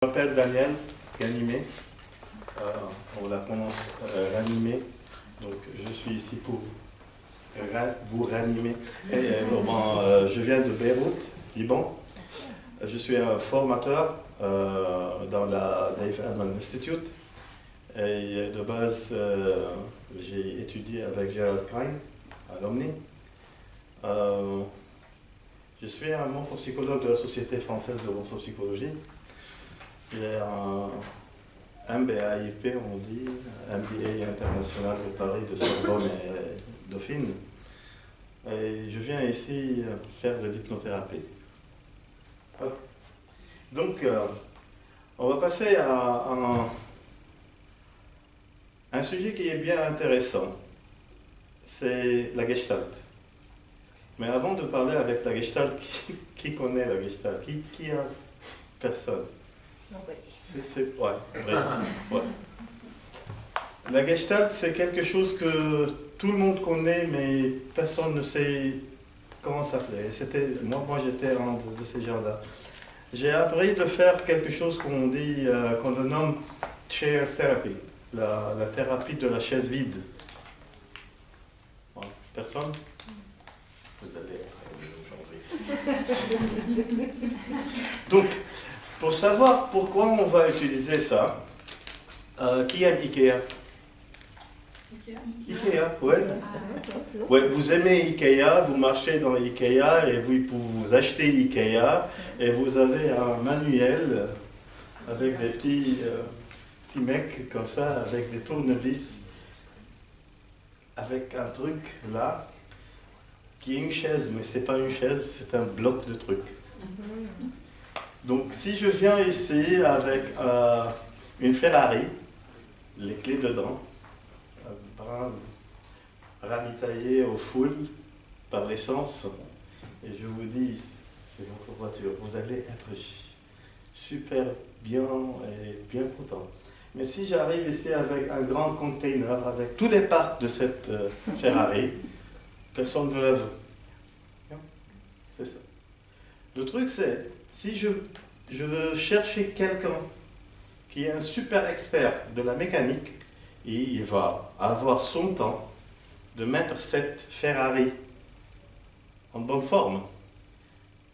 Je m'appelle Daniel Ganimé, on la prononce Ranimé, donc je suis ici pour vous ranimer. Je viens de Beyrouth, Liban. Je suis un formateur dans la Dave Edelman Institute. Et de base, j'ai étudié avec Gerald Kein à l'Omni. Je suis un morphopsychologue de la Société française de morphopsychologie. J'ai un MBA-IP, on dit, MBA international de Paris, de Sorbonne et Dauphine. Et je viens ici faire de l'hypnothérapie. Donc, on va passer à un sujet qui est bien intéressant. C'est la Gestalt. Mais avant de parler avec la Gestalt, qui connaît la Gestalt? Qui a personne? Ouais. La Gestalt, c'est quelque chose que tout le monde connaît, mais personne ne sait comment ça s'appelait. Moi j'étais un de ces gens-là. J'ai appris de faire quelque chose qu'on dit, qu'on le nomme chair therapy, la thérapie de la chaise vide. Ouais. Personne? Vous allez être aujourd'hui. Donc, pour savoir pourquoi on va utiliser ça, qui aime Ikea? Ikea, ouais. Ouais. Vous aimez Ikea, vous marchez dans Ikea et vous achetez Ikea et vous avez un manuel avec des petits mecs comme ça, avec des tournevis, avec un truc là, qui est une chaise, mais c'est pas une chaise, c'est un bloc de trucs. Donc si je viens ici avec une Ferrari, les clés dedans, ravitaillée au full par l'essence, et je vous dis, c'est votre voiture, vous allez être super bien et bien content. Mais si j'arrive ici avec un grand container, avec tous les parts de cette Ferrari, personne ne la veut. C'est ça. Le truc c'est, si je veux chercher quelqu'un qui est un super expert de la mécanique, et il va avoir son temps de mettre cette Ferrari en bonne forme.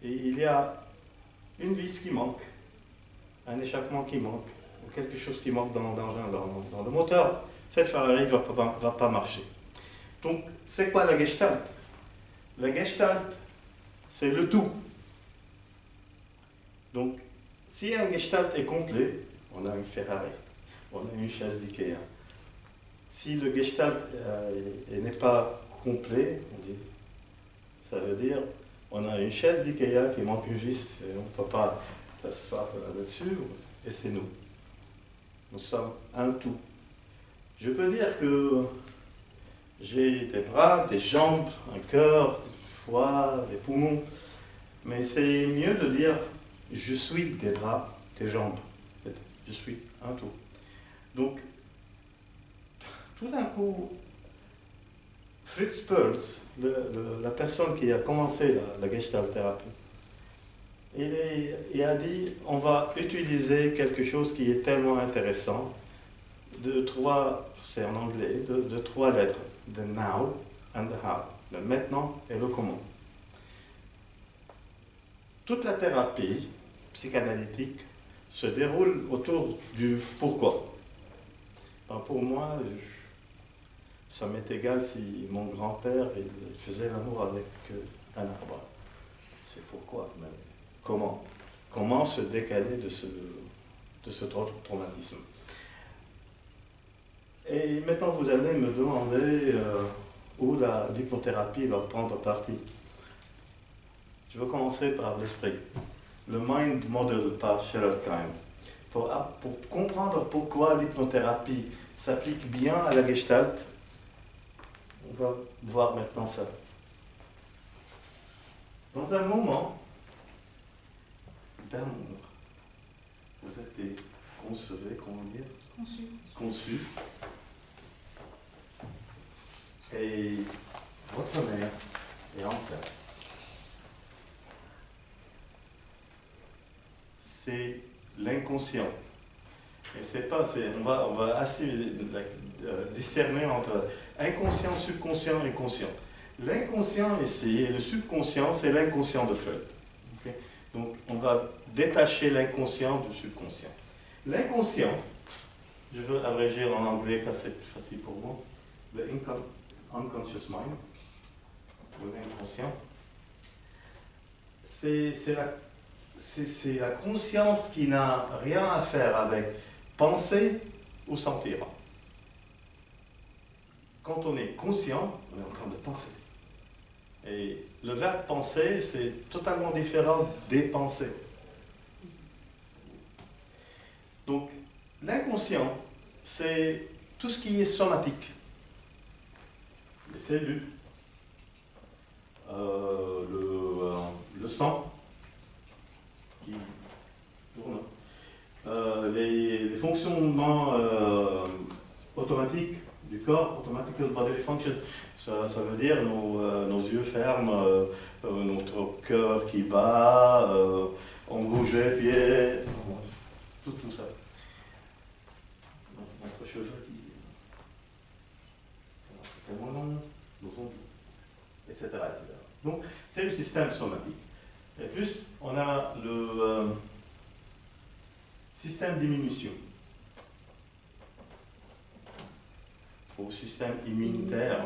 Et il y a une vis qui manque, un échappement qui manque, ou quelque chose qui manque dans le moteur, cette Ferrari ne va pas marcher. Donc, c'est quoi la Gestalt? La Gestalt, c'est le tout. Donc, si un Gestalt est complet, on a une Ferrari, on a une chaise d'Ikea. Si le Gestalt n'est pas complet, ça veut dire on a une chaise d'Ikea qui manque une vis et on ne peut pas s'asseoir là-dessus, et c'est nous. Nous sommes un tout. Je peux dire que j'ai des bras, des jambes, un cœur, des foie, des poumons, mais c'est mieux de dire je suis des bras, des jambes. Je suis un tout. Donc, tout d'un coup, Fritz Perls, la personne qui a commencé la Gestalt thérapie, il a dit on va utiliser quelque chose qui est tellement intéressant, c'est en anglais, de trois lettres, the now and the how, le maintenant et le comment. Toute la thérapie psychanalytique se déroule autour du pourquoi. Alors pour moi, ça m'est égal si mon grand-père il faisait l'amour avec un arbre. C'est pourquoi, mais comment? Comment se décaler de ce traumatisme? Et maintenant, vous allez me demander où l'hypnothérapie va prendre parti. Je vais commencer par l'esprit. Le Mind Model par Gerald Kein. Pour comprendre pourquoi l'hypnothérapie s'applique bien à la Gestalt, on va voir maintenant ça. Dans un moment d'amour, vous êtes comment dire? Conçu. Et votre mère est enceinte. C'est l'inconscient. Et c'est pas, on va assez discerner entre inconscient, subconscient et conscient. L'inconscient ici et le subconscient, c'est l'inconscient de Freud. Okay? Donc on va détacher l'inconscient du subconscient. L'inconscient, je veux abréger en anglais car c'est plus facile pour moi, le unconscious mind, ou l'inconscient, c'est la conscience qui n'a rien à faire avec penser ou sentir. Quand on est conscient, on est en train de penser. Et le verbe penser, c'est totalement différent des pensées. Donc, l'inconscient, c'est tout ce qui est somatique. Les cellules, le sang qui tourne, les fonctionnements automatiques du corps, automatical bodily functions, ça veut dire nos yeux ferment, notre cœur qui bat, on bouge les pieds, tout ça. Notre cheveux qui c'est tellement long, nos ongles, etc., etc. Donc, c'est le système somatique. Et plus, on a le système diminution, au système immunitaire.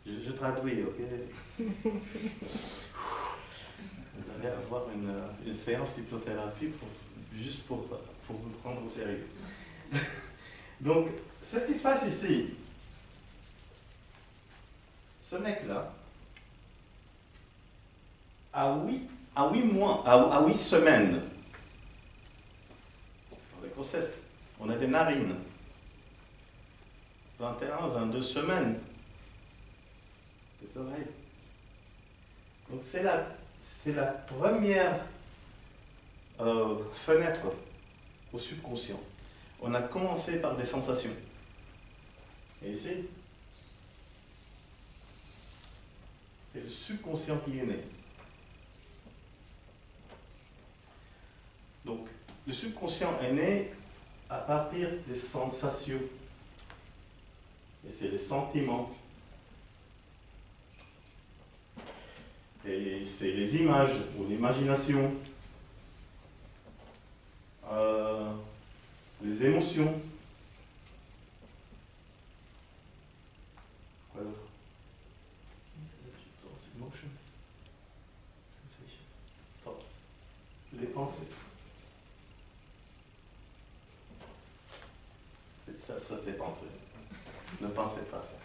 Je traduis, ok? Vous allez avoir une séance d'hypnothérapie juste pour vous prendre au sérieux. Donc, c'est ce qui se passe ici. Ce mec-là, à 8 semaines, dans la grossesse, on a des narines. 21, 22 semaines, des oreilles. Donc c'est la première fenêtre au subconscient. On a commencé par des sensations. Et ici, c'est le subconscient qui est né. Donc, le subconscient est né à partir des sensations. Et c'est les sentiments. Et c'est les images ou l'imagination. Les émotions. Quoi d'autre? Emotions, sensations, thoughts. Les pensées. Ça c'est penser. Ne pensez pas ça.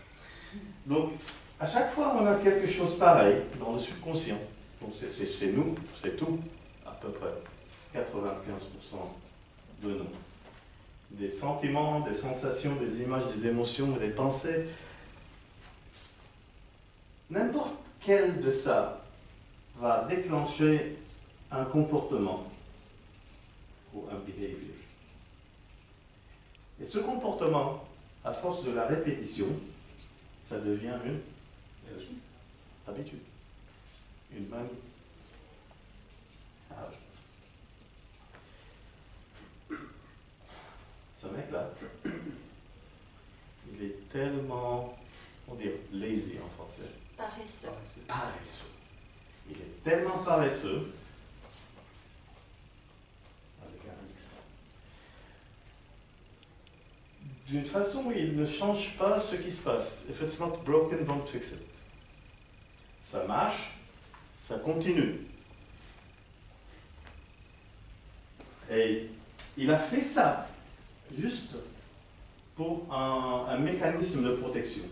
Donc, à chaque fois, on a quelque chose pareil dans le subconscient. Donc, c'est nous, c'est tout, à peu près 95% de nous. Des sentiments, des sensations, des images, des émotions, des pensées. N'importe quel de ça va déclencher un comportement ou un behavior. Et ce comportement, à force de la répétition, ça devient une habitude, une manie. Ce mec-là, il est tellement, on dit lazy en français. Paresseux. Paresseux. Il est tellement paresseux, avec un X, d'une façon où il ne change pas ce qui se passe. If it's not broken, don't fix it. Ça marche, ça continue. Et il a fait ça juste pour un mécanisme de protection.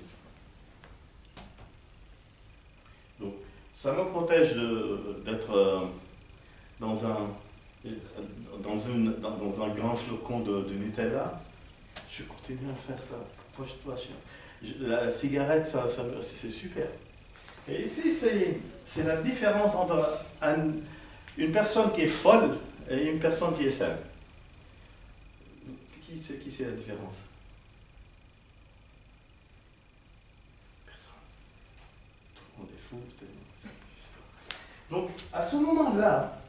Donc, ça me protège d'être dans un grand flocon de Nutella. Je continue à faire ça. Poche-toi, chien. La cigarette, c'est super. Et ici, c'est la différence entre une personne qui est folle et une personne qui est saine. Qui sait la différence? Personne. Tout le monde est fou. Donc, à ce moment-là,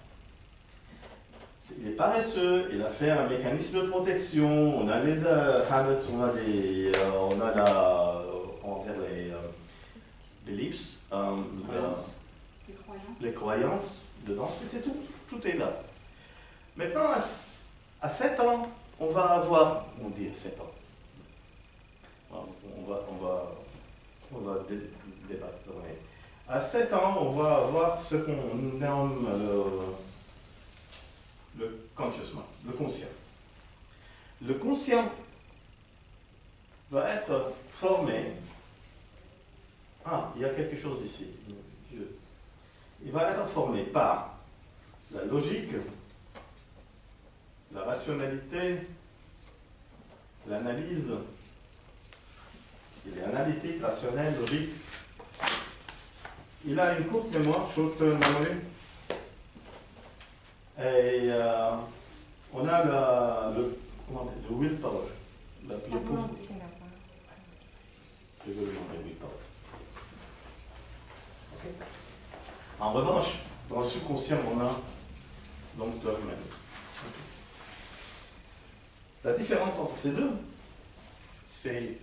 il est paresseux, il a fait un mécanisme de protection, on a les habits, on a on va dire les beliefs, les croyances dedans, et c'est tout, tout est là. Maintenant, à 7 ans, on va avoir, on dit 7 ans, on va débattre. À 7 ans, on va avoir ce qu'on nomme le conscious mind, le conscient. Le conscient va être formé. Ah, il y a quelque chose ici. Il va être formé par la logique, la rationalité, l'analyse. Il est analytique, rationnel, logique. Il a une courte mémoire, short-term memory. Et on a le willpower. Le volonté. Je veux le nommer willpower. Okay. En revanche, dans le subconscient, on a long-term memory. Okay. La différence entre ces deux, c'est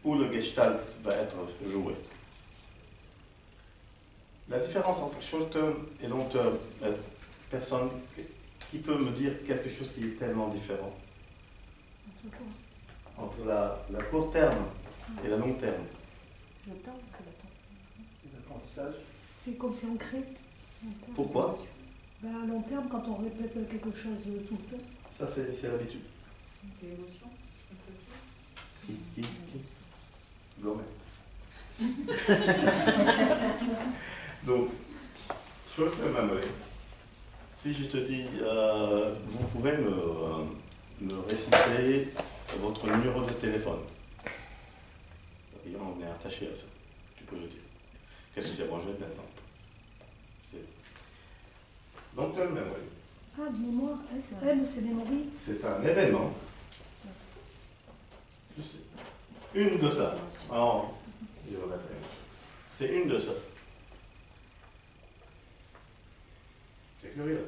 où le gestalt va être joué. La différence entre short-term et long-term, personne qui peut me dire quelque chose qui est tellement différent entre la court terme et la long terme. Le temps que le temps. C'est l'apprentissage. C'est comme c'est ancré. Pourquoi? À long terme, quand on répète quelque chose tout le temps. Ça, c'est l'habitude. C'est l'émotion. Qui Gomet. Donc, short-term memory. Si je te dis, vous pouvez me réciter votre numéro de téléphone. Et on est attaché à ça. Tu peux le dire. Qu'est-ce que j'ai mangé maintenant? Long-term memory. Ah, mémoire, M, c'est memory. C'est un événement. Je sais. Une de ça. Oh, c'est une de ça. C'est curieux.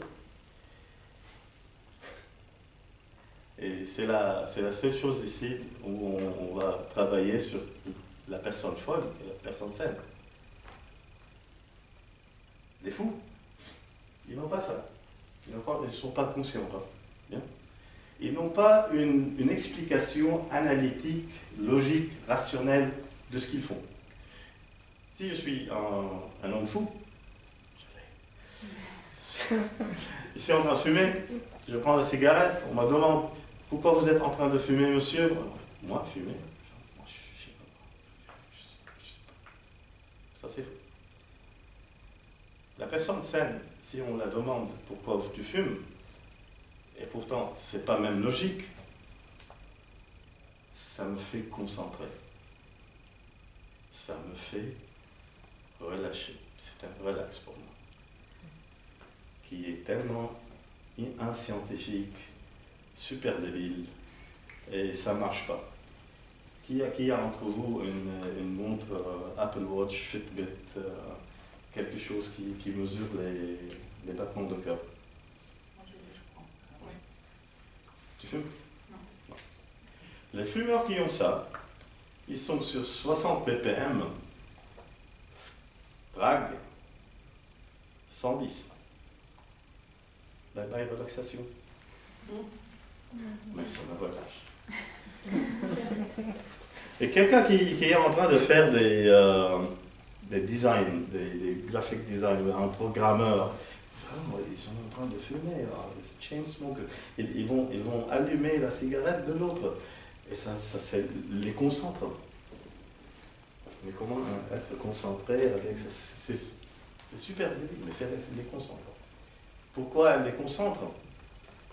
Et c'est la seule chose ici où on va travailler sur la personne folle et la personne saine. Les fous, ils n'ont pas ça. Ils ne sont pas conscients. Hein. Bien. Ils n'ont pas une explication analytique, logique, rationnelle de ce qu'ils font. Si je suis un homme fou, je suis en train de fumer, je prends la cigarette, on me demande pourquoi vous êtes en train de fumer, monsieur? Moi, fumer? Moi, je sais pas. Ça, c'est faux. La personne saine, si on la demande pourquoi tu fumes, et pourtant, c'est pas même logique, ça me fait concentrer. Ça me fait relâcher. C'est un relax pour moi. Qui est tellement inscientifique, super débile, et ça ne marche pas. Qui a entre vous une montre Apple Watch, Fitbit, quelque chose qui mesure les battements de cœur? Tu fumes? Non. Les fumeurs qui ont ça, ils sont sur 60 ppm, drague 110. Bye bye relaxation. Mais ça me relâche. Et quelqu'un qui est en train de faire des designs, des graphic design, un programmeur, ils sont en train de fumer, les chain smokers. Ils vont allumer la cigarette de l'autre. Et ça les concentre. Mais comment être concentré avec ça? C'est super débile, mais c'est les concentre. Pourquoi elle les concentre?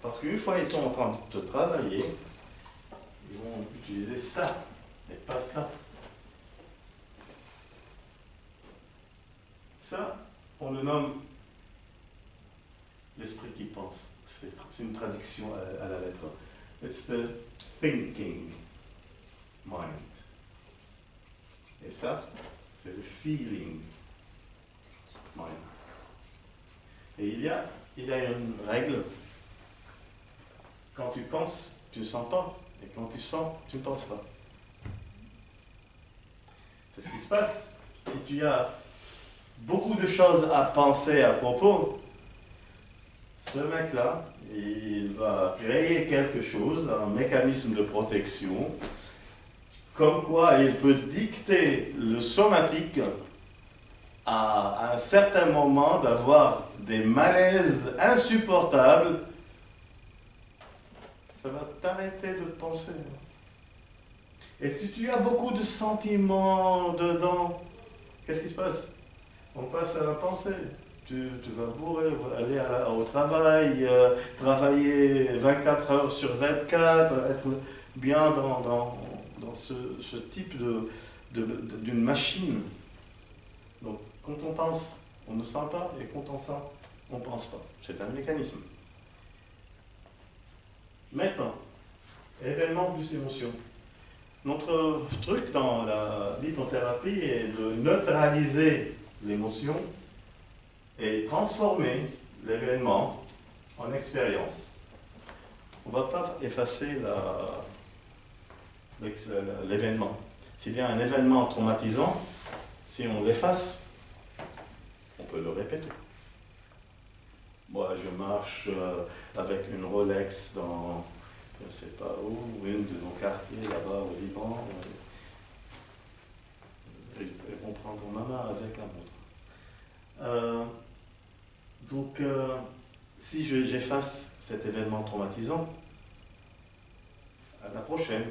Parce qu'une fois ils sont en train de travailler, ils vont utiliser ça, et pas ça. Ça, on le nomme l'esprit qui pense. C'est une traduction à la lettre. It's the thinking mind. Et ça, c'est le feeling mind. Et il y a une règle tu penses, tu ne sens pas. Et quand tu sens, tu ne penses pas. C'est ce qui se passe. Si tu as beaucoup de choses à penser à propos, ce mec-là, il va créer quelque chose, un mécanisme de protection, comme quoi il peut dicter le somatique à un certain moment d'avoir des malaises insupportables. Ça va t'arrêter de penser. Et si tu as beaucoup de sentiments dedans, qu'est-ce qui se passe? On passe à la pensée. Tu vas bourrer, aller au travail, travailler 24 heures sur 24, être bien dans ce type d'une machine. Donc, quand on pense, on ne sent pas, et quand on sent, on ne pense pas. C'est un mécanisme. Maintenant, événement plus émotion. Notre truc dans l'hypnothérapie est de neutraliser l'émotion et transformer l'événement en expérience. On ne va pas effacer l'événement. S'il y a un événement traumatisant, si on l'efface, on peut le répéter. Moi, je marche avec une Rolex dans, je ne sais pas où, une de nos quartiers là-bas au Liban. Ils vont prendre ma main avec la montre. Donc, si j'efface cet événement traumatisant, à la prochaine,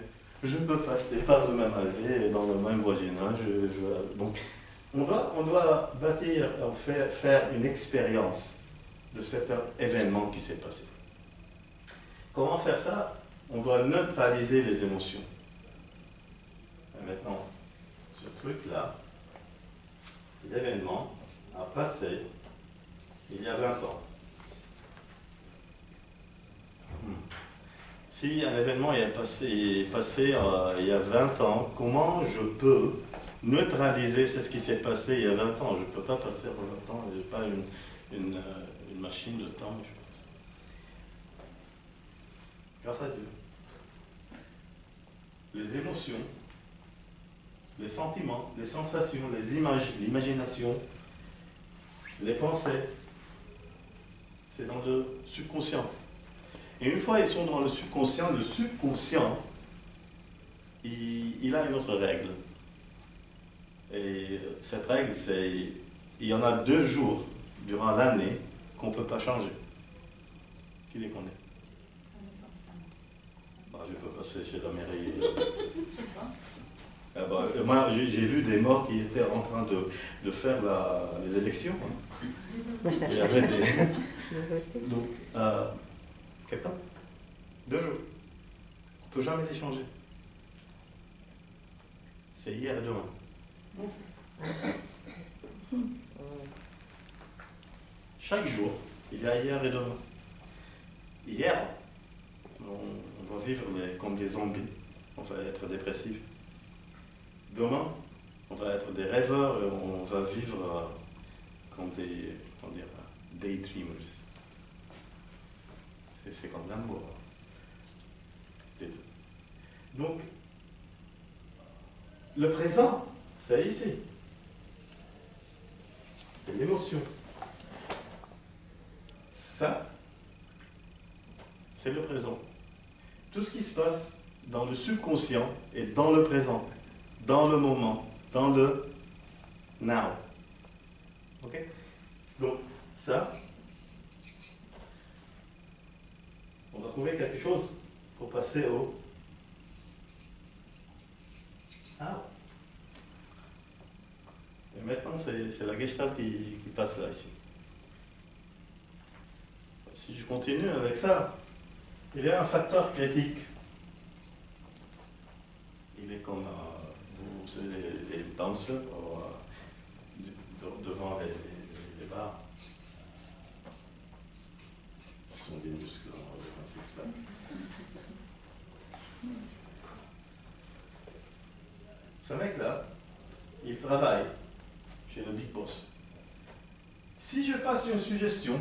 je peux passer par le même allée, dans le même voisinage. Donc, on doit bâtir, faire une expérience de cet événement qui s'est passé. Comment faire ça? On doit neutraliser les émotions. Et maintenant, ce truc-là, l'événement a passé il y a 20 ans. Si un événement est passé il y a 20 ans, comment je peux neutraliser ce qui s'est passé il y a 20 ans? Je ne peux pas passer pour 20 ans, je n'ai pas une machine de temps. Je pense. Grâce à Dieu. Les émotions, les sentiments, les sensations, les images, l'imagination, les pensées, c'est dans le subconscient. Et une fois ils sont dans le subconscient, il a une autre règle. Et cette règle, c'est il y en a 2 jours durant l'année qu'on ne peut pas changer. Qui les connaît? Je peux passer chez la mairie. Moi, j'ai vu des morts qui étaient en train de faire les élections. Il y avait des... Donc, quelqu'un? 2 jours. On ne peut jamais les changer. C'est hier et demain. Chaque jour, il y a hier et demain. Hier, on va vivre comme des zombies. On va être dépressifs. Demain, on va être des rêveurs et on va vivre comme des daydreamers. C'est comme l'amour. Des deux. Donc, le présent, c'est ici. C'est l'émotion. Ça, c'est le présent. Tout ce qui se passe dans le subconscient est dans le présent, dans le moment, dans le now. Ok? Donc, ça, on va trouver quelque chose pour passer au now. Et maintenant, c'est la Gestalt qui passe là, ici. Si je continue avec ça, il y a un facteur critique. Il est comme, vous savez, les bouncers devant les bars. Ce sont des muscles avec un six-pack. Ce mec-là, il travaille chez le Big Boss. Si je passe une suggestion,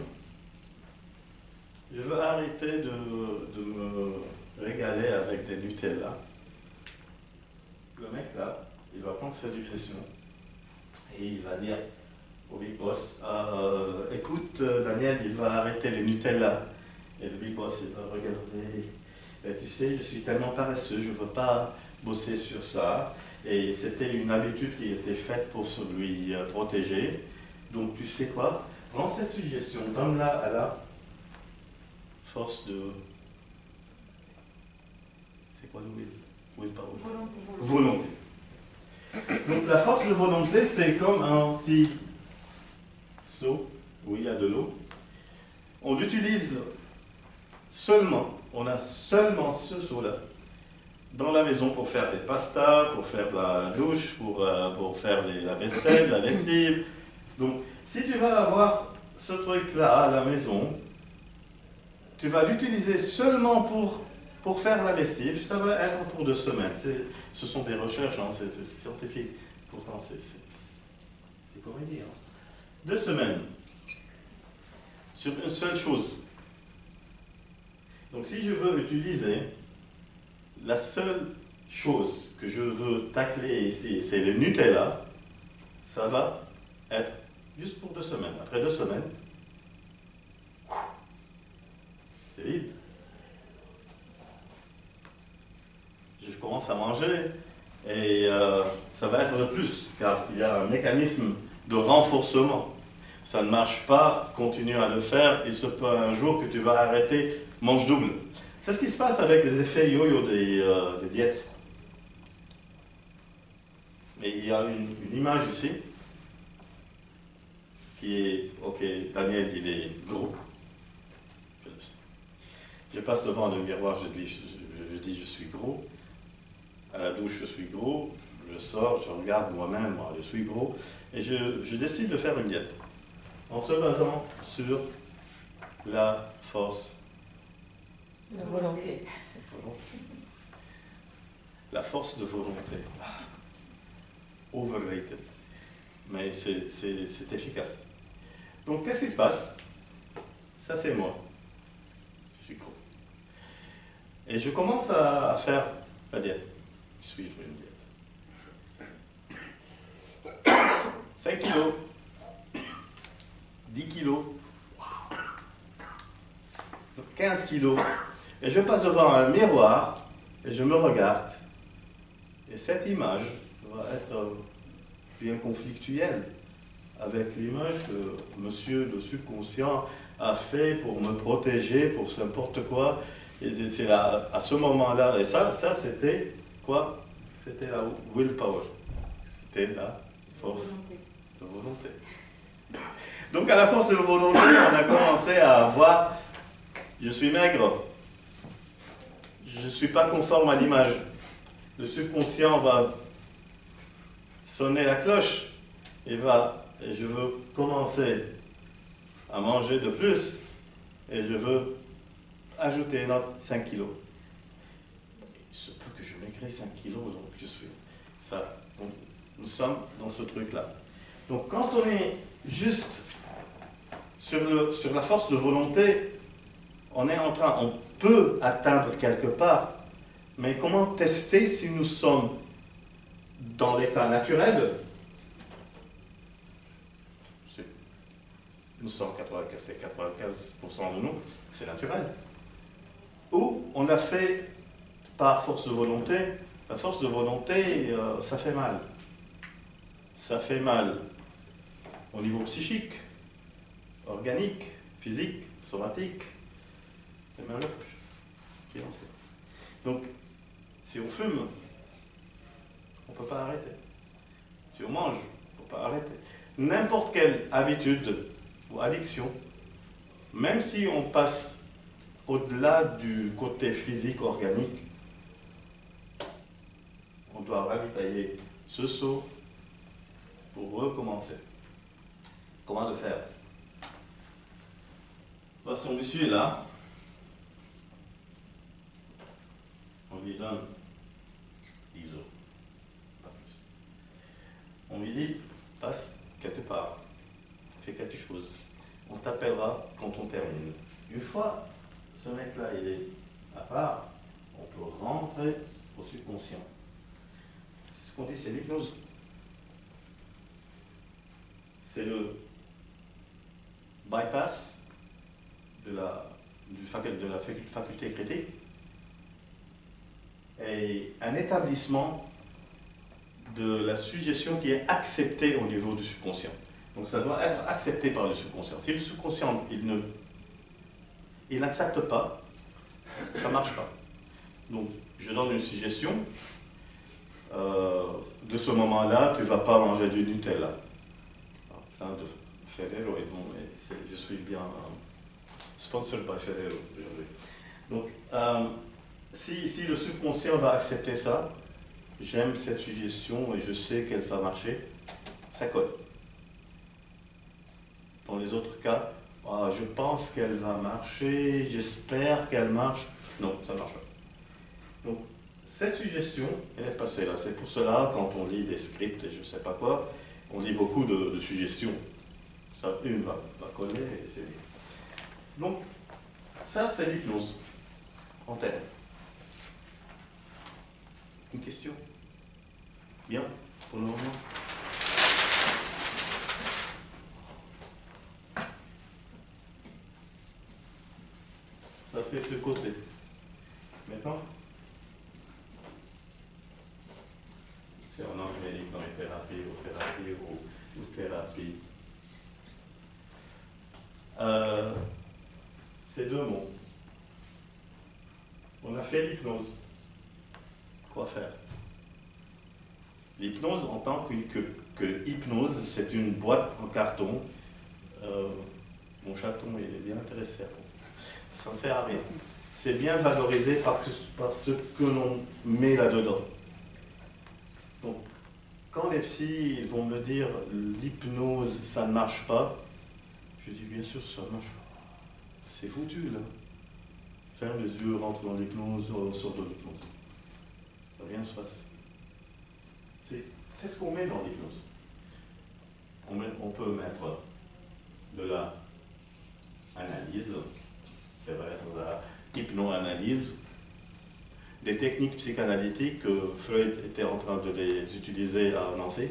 je veux arrêter de me régaler avec des Nutella. Le mec là, il va prendre sa suggestion et il va dire au Big Boss, écoute Daniel, il va arrêter les Nutella. Et le Big Boss, il va regarder. Et tu sais, je suis tellement paresseux, je ne veux pas bosser sur ça. Et c'était une habitude qui était faite pour se lui protéger. Donc tu sais quoi? Prends cette suggestion, donne-la à la force de... C'est quoi le will? Willpower. Volonté. Volonté. Donc la force de volonté, c'est comme un petit seau où il y a de l'eau. On l'utilise seulement, on a seulement ce seau-là dans la maison pour faire des pastas, pour faire la douche, pour faire la vaisselle, la lessive. Donc si tu vas avoir ce truc-là à la maison, tu vas l'utiliser seulement pour faire la lessive, ça va être pour 2 semaines. Ce sont des recherches, hein, c'est scientifique. Pourtant, c'est comédie. Hein. 2 semaines sur une seule chose. Donc si je veux utiliser la seule chose que je veux tacler ici, c'est le Nutella, ça va être juste pour 2 semaines. Après 2 semaines, c'est vide. Je commence à manger et ça va être de plus, car il y a un mécanisme de renforcement. Ça ne marche pas, continue à le faire, il se peut un jour que tu vas arrêter, mange double. C'est ce qui se passe avec les effets yo-yo des diètes. Mais il y a une image ici qui est, ok, Daniel il est gros. Je passe devant le miroir, je dis je suis gros. À la douche, je suis gros. Je sors, je regarde moi-même, moi, je suis gros. Et je décide de faire une diète en se basant sur la force. La volonté. La force de volonté. Overrated. Mais c'est efficace. Donc, qu'est-ce qui se passe? Ça, c'est moi. Je suis gros. Et je commence à faire la diète. Suivre une diète. 5 kilos. 10 kilos. 15 kilos. Et je passe devant un miroir et je me regarde. Et cette image va être bien conflictuelle avec l'image que monsieur le subconscient a fait pour me protéger, pour n'importe quoi. Et c'est là, à ce moment-là, et ça c'était quoi? C'était la willpower. C'était la force de volonté. Donc à la force de volonté, on a commencé à voir, je suis maigre, je ne suis pas conforme à l'image. Le subconscient va sonner la cloche et je veux commencer à manger de plus et je veux ajouter une autre 5 kilos. Il se peut que je maigrisse 5 kilos, donc je suis ça. Donc, nous sommes dans ce truc-là. Donc quand on est juste sur la force de volonté, on peut atteindre quelque part, mais comment tester si nous sommes dans l'état naturel? Nous sommes 95% de nous, c'est naturel. Ou on l'a fait par force de volonté. La force de volonté, ça fait mal. Ça fait mal au niveau psychique, organique, physique, somatique. Et même la couche. Qui en sait. Donc, si on fume, on ne peut pas arrêter. Si on mange, on ne peut pas arrêter. N'importe quelle habitude ou addiction, même si on passe au-delà du côté physique, organique, on doit ravitailler ce seau pour recommencer. Comment le faire? Son monsieur est là. On lui donne 10 os, pas plus. On lui dit, passe quelque part, fais quelque chose. On t'appellera quand on termine. Une fois ce mec-là, il est à part, on peut rentrer au subconscient. C'est ce qu'on dit, c'est l'hypnose. C'est le bypass de la faculté critique et un établissement de la suggestion qui est acceptée au niveau du subconscient. Donc ça doit être accepté par le subconscient. Si le subconscient il n'accepte pas, ça ne marche pas. Donc je donne une suggestion. De ce moment-là, tu ne vas pas manger du Nutella. Alors, plein de Ferrero, je suis bien sponsored par Ferrero aujourd'hui. Donc, si le subconscient va accepter ça, j'aime cette suggestion et je sais qu'elle va marcher, ça colle. Dans les autres cas, je pense qu'elle va marcher, j'espère qu'elle marche. Non, ça ne marche pas. Donc, cette suggestion, elle est passée là. C'est pour cela, quand on lit des scripts et je ne sais pas quoi, on lit beaucoup de suggestions. Ça, une va coller et c'est bien. Donc, ça, c'est l'hypnose en termes. Une question? Bien, pour le moment. Ça, c'est ce côté. Maintenant, c'est en anglais dans les thérapies ou thérapie. C'est deux mots. On a fait l'hypnose. Quoi faire? L'hypnose en tant que hypnose, c'est une boîte en carton. Mon chaton, il est bien intéressé. Ça ne sert à rien. C'est bien valorisé par ce que l'on met là-dedans. Donc, quand les psys ils vont me dire l'hypnose, ça ne marche pas, je dis bien sûr ça ne marche pas. C'est foutu là. Ferme les yeux, rentre dans l'hypnose, sort de l'hypnose. Rien ne se passe. C'est ce qu'on met dans l'hypnose. On peut mettre de la analyse, c'est vrai, de la hypnoanalyse, des techniques psychanalytiques que Freud était en train de les utiliser à Nancy.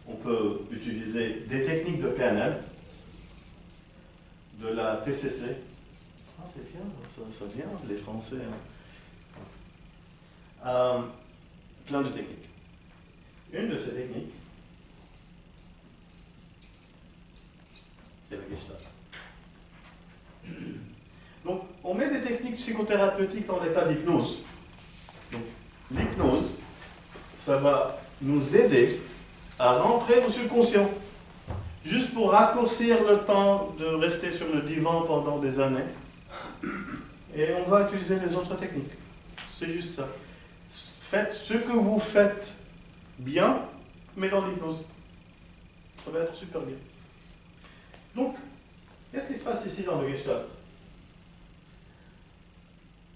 On peut utiliser des techniques de PNL, de la TCC. Ah, c'est bien, ça vient, les Français. Hein. Plein de techniques. Une de ces techniques, c'est la Gestalt. Donc, on met des techniques psychothérapeutiques dans l'état d'hypnose. Donc, l'hypnose, ça va nous aider à rentrer au subconscient, juste pour raccourcir le temps de rester sur le divan pendant des années. Et on va utiliser les autres techniques. C'est juste ça. Faites ce que vous faites bien, mais dans l'hypnose. Ça va être super bien. Donc, qu'est-ce qui se passe ici dans le Gestalt?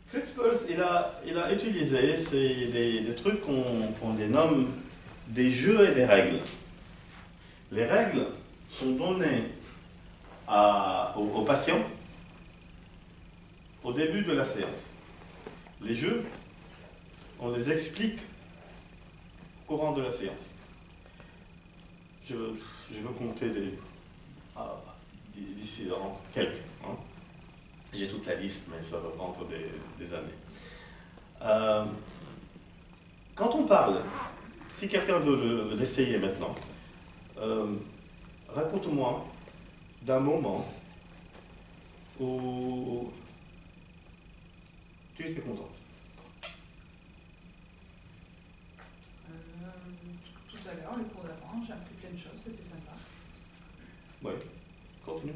Fritz Perls, il a utilisé des trucs qu'on les nomme des jeux et des règles. Les règles sont données aux patients au début de la séance. Les jeux, on les explique au courant de la séance. Je veux compter d'ici quelques. Hein. J'ai toute la liste, mais ça va prendre des années. Quand on parle, si quelqu'un veut l'essayer maintenant, raconte-moi d'un moment où tu étais content. Tout à l'heure, le cours d'avant, j'ai appris plein de choses, c'était sympa. Oui, continue.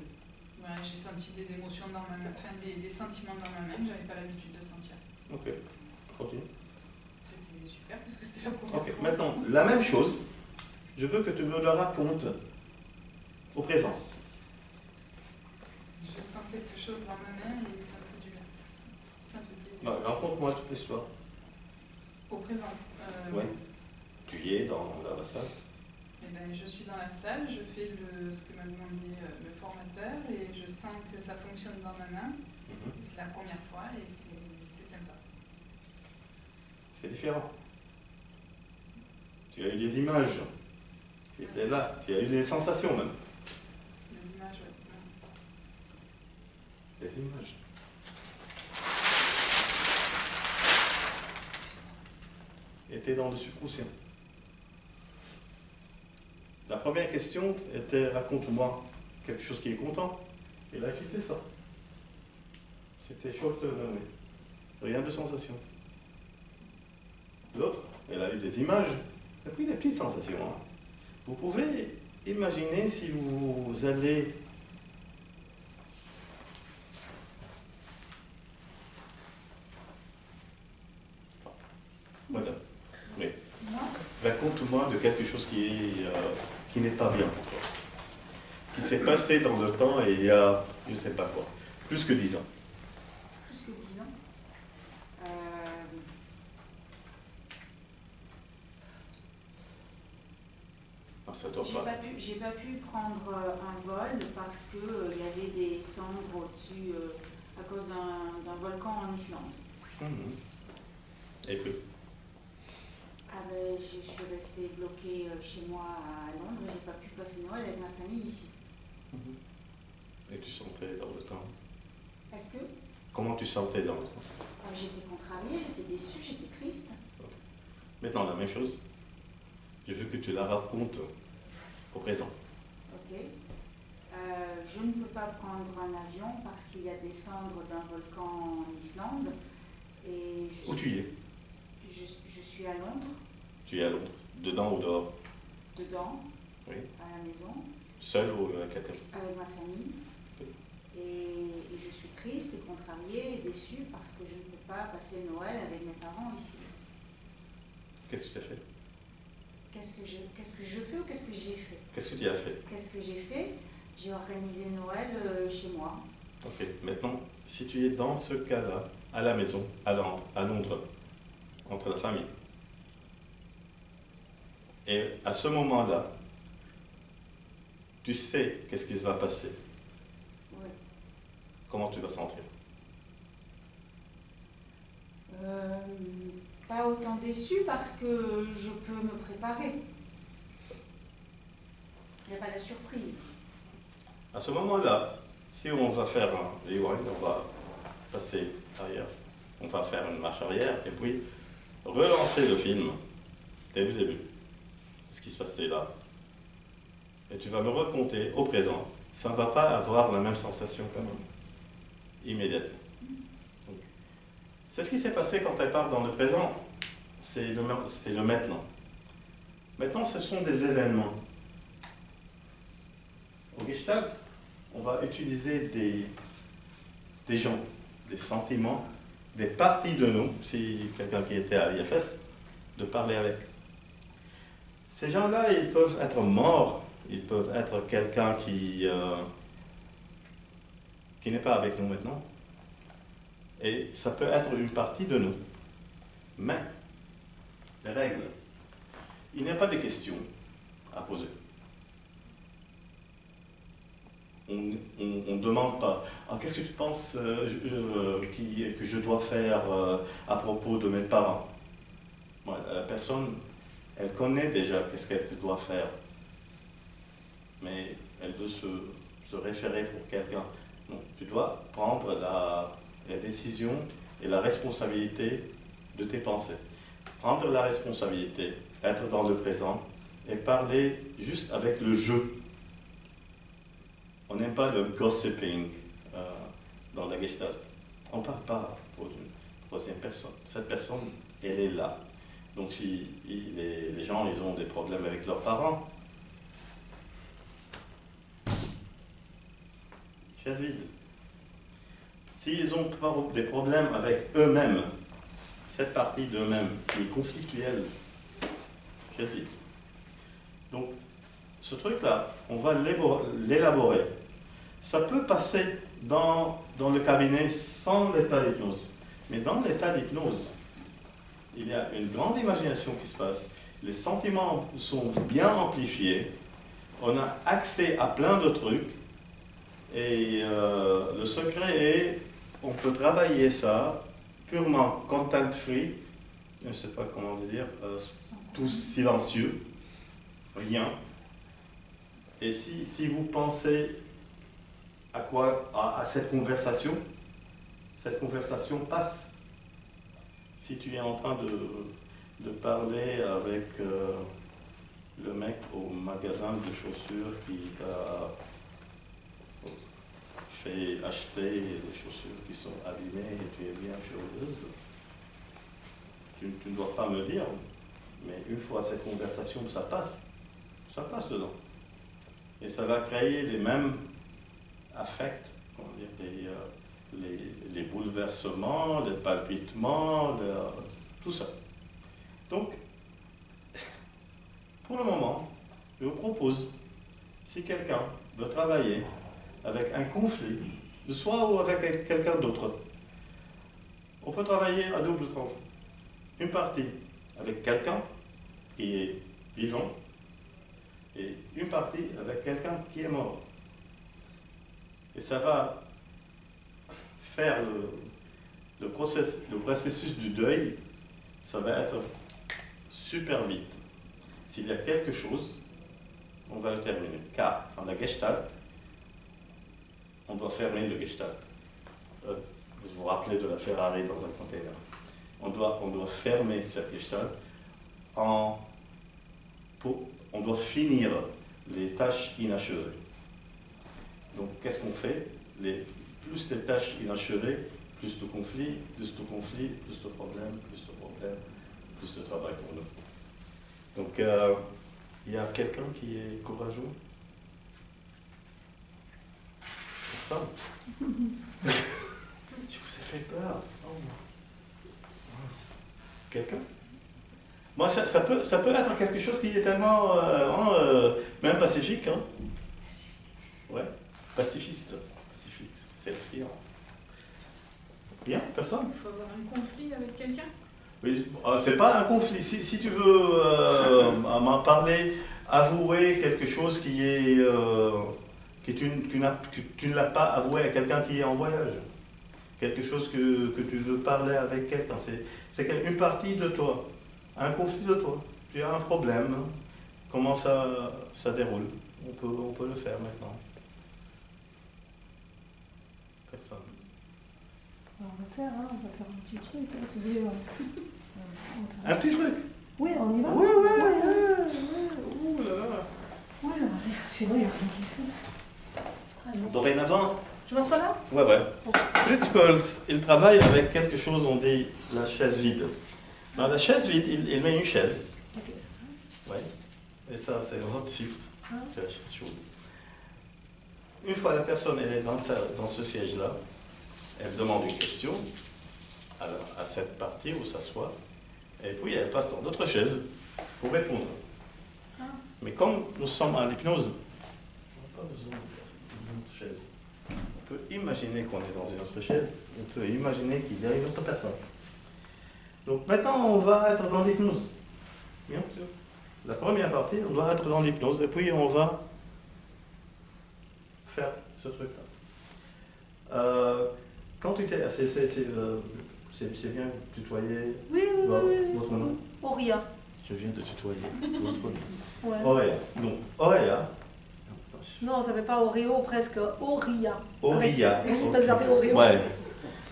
Ouais, j'ai senti des émotions dans ma main, enfin des sentiments dans ma main que je n'avais pas l'habitude de sentir. Ok, continue. C'était super parce que c'était la première Ok, fois. maintenant, la même chose, je veux que tu me le racontes au présent. Je sens quelque chose dans ma main et ça me fait du bien. Ça me fait plaisir. Bah, raconte-moi toute l'histoire. Au présent. Ouais. Tu y es dans la salle. Eh ben, je suis dans la salle, je fais ce que m'a demandé le formateur et je sens que ça fonctionne dans ma main. C'est la première fois et c'est sympa. C'est différent. Tu as eu des images, tu étais là, tu as eu des sensations même. Les images, Des images. Et tu es dans le subconscient. La première question était raconte-moi quelque chose qui est content. Et là, tu sais ça. C'était short memory. Rien de sensation. L'autre, elle a eu des images, elle a pris des petites sensations. Hein. Vous pouvez imaginer si vous allez voilà. Oui. Raconte-moi de quelque chose qui n'est pas bien pour toi. Qui s'est passé dans le temps et il y a, je ne sais pas quoi, plus que 10 ans. Plus que 10 ans. Ah, ça doit pas. J'ai pas pu prendre un vol parce qu'il y avait des cendres au-dessus à cause d'un volcan en Islande. Et puis Ah ben, je suis restée bloquée chez moi à Londres, j'ai pas pu passer Noël avec ma famille ici. Et tu sentais dans le temps? Est-ce que Comment tu sentais dans le temps? J'étais contrariée, j'étais déçue, j'étais triste. Okay. Maintenant, la même chose. Je veux que tu la racontes au présent. Ok. Je ne peux pas prendre un avion parce qu'il y a des cendres d'un volcan en Islande. Et Où tu es? Je suis à Londres. Tu es à Londres. Dedans ou dehors? Dedans, Oui. à la maison. Seul ou avec quelqu'un? Avec ma famille. Oui. Et je suis triste et contrariée et déçue parce que je ne peux pas passer Noël avec mes parents ici. Qu'est-ce que tu as fait? Qu'est-ce que je fais ou qu'est-ce que j'ai fait? Qu'est-ce que tu as fait? Qu'est-ce que j'ai fait? J'ai organisé Noël chez moi. Ok, maintenant, si tu es dans ce cas-là, à la maison, à Londres, entre la famille, et à ce moment-là, tu sais qu'est-ce qui se va passer. Oui. Comment tu vas sentir? Pas autant déçue parce que je peux me préparer. Il n'y a pas de surprise. À ce moment-là, si on va faire un rewind, on va passer arrière, on va faire une marche arrière et puis relancer le film dès le début. Ce qui se passait là. Et tu vas me raconter au présent. Ça ne va pas avoir la même sensation quand même. Immédiatement. Donc, c'est ce qui s'est passé quand elle part dans le présent. C'est le maintenant. Maintenant, ce sont des événements. Au Gestalt, on va utiliser des gens, des sentiments, des parties de nous, si quelqu'un qui était à l'IFS, de parler avec. Ces gens-là, ils peuvent être morts, ils peuvent être quelqu'un qui n'est pas avec nous maintenant. Et ça peut être une partie de nous. Mais, les règles, il n'y a pas de questions à poser. On ne demande pas qu'est-ce que tu penses que je dois faire à propos de mes parents. Voilà, la personne, elle connaît déjà qu'est-ce qu'elle doit faire, mais elle veut se référer pour quelqu'un. Non, tu dois prendre la décision et la responsabilité de tes pensées. Prendre la responsabilité, être dans le présent et parler juste avec le jeu. On n'aime pas le gossiping dans la Gestalt. On ne parle pas pour une troisième personne. Cette personne, elle est là. Donc si les gens ils ont des problèmes avec leurs parents, chaise vide. S'ils ont des problèmes avec eux-mêmes, cette partie d'eux-mêmes qui est conflictuelle, chaise vide. Donc, ce truc-là, on va l'élaborer. Ça peut passer dans le cabinet sans l'état d'hypnose. Mais dans l'état d'hypnose, il y a une grande imagination qui se passe. les sentiments sont bien amplifiés, on a accès à plein de trucs, et le secret est, on peut travailler ça purement content-free, je ne sais pas comment le dire, tout silencieux, rien. Et si vous pensez à quoi, à cette conversation passe. Si tu es en train de parler avec le mec au magasin de chaussures qui t'a fait acheter des chaussures qui sont abîmées et tu es bien furieuse, tu ne dois pas me dire, mais une fois cette conversation, ça passe dedans. Et ça va créer les mêmes affects, comment dire, les bouleversements, les palpitements, tout ça. Donc, pour le moment, je vous propose, si quelqu'un veut travailler avec un conflit, de soi ou avec quelqu'un d'autre, on peut travailler à double tranche. Une partie avec quelqu'un qui est vivant et une partie avec quelqu'un qui est mort. Et ça va faire le processus du deuil, ça va être super vite. S'il y a quelque chose, on va le terminer. Car dans la Gestalt, on doit fermer le Gestalt. Vous vous rappelez de la Ferrari dans un container. On doit fermer cette Gestalt. On doit finir les tâches inachevées. Donc, qu'est-ce qu'on fait? Plus les tâches inachevées, plus de conflits, plus de problèmes, plus de travail pour nous. Donc, il y a quelqu'un qui est courageux? Personne? Je vous ai fait peur. Oh. Quelqu'un? Moi, ça peut être quelque chose qui est tellement, même pacifique. Hein? Ouais, pacifiste. Pacifique, c'est aussi. Hein. Bien, personne? Il faut avoir un conflit avec quelqu'un? Oui, c'est pas un conflit. Si tu veux m'en parler, avouer quelque chose qui est que tu ne l'as pas avoué à quelqu'un qui est en voyage. Quelque chose que tu veux parler avec quelqu'un. C'est une partie de toi. Un conflit de toi. Tu as un problème. Hein. Comment ça déroule? On peut le faire maintenant. Personne. Alors, on va faire un petit truc. Hein, si vous voulez, un petit truc? Oui, on y va. Ouais. Ouh là là. Ouais, sinon il y a rien qui fait. Dorénavant. Je m'assois là? Ouais. Fritz Perls, il travaille avec quelque chose, on dit la chaise vide. Dans la chaise vide, il met une chaise. Ok. Ouais. Et ça, c'est le hot seat. C'est la chaise chaude. Une fois la personne elle est dans ce siège-là, elle demande une question à cette partie où s'assoit, et puis elle passe dans notre chaise pour répondre. Mais comme nous sommes en hypnose, on n'a pas besoin d'une autre chaise. On peut imaginer qu'on est dans une autre chaise, on peut imaginer qu'il y a une autre personne. Donc maintenant, on va être dans l'hypnose. Bien sûr. La première partie, on doit être dans l'hypnose, et puis on va faire ce truc-là. Quand tu t'es... C'est bien de tutoyer Oui. votre nom. Auria. Je viens de tutoyer votre nom. Ouais. Auréa. Donc, Auréa. Non, ça fait pas Oreo, presque Auria. Auria. Oui, ça s'appelle Oreo. Ouais.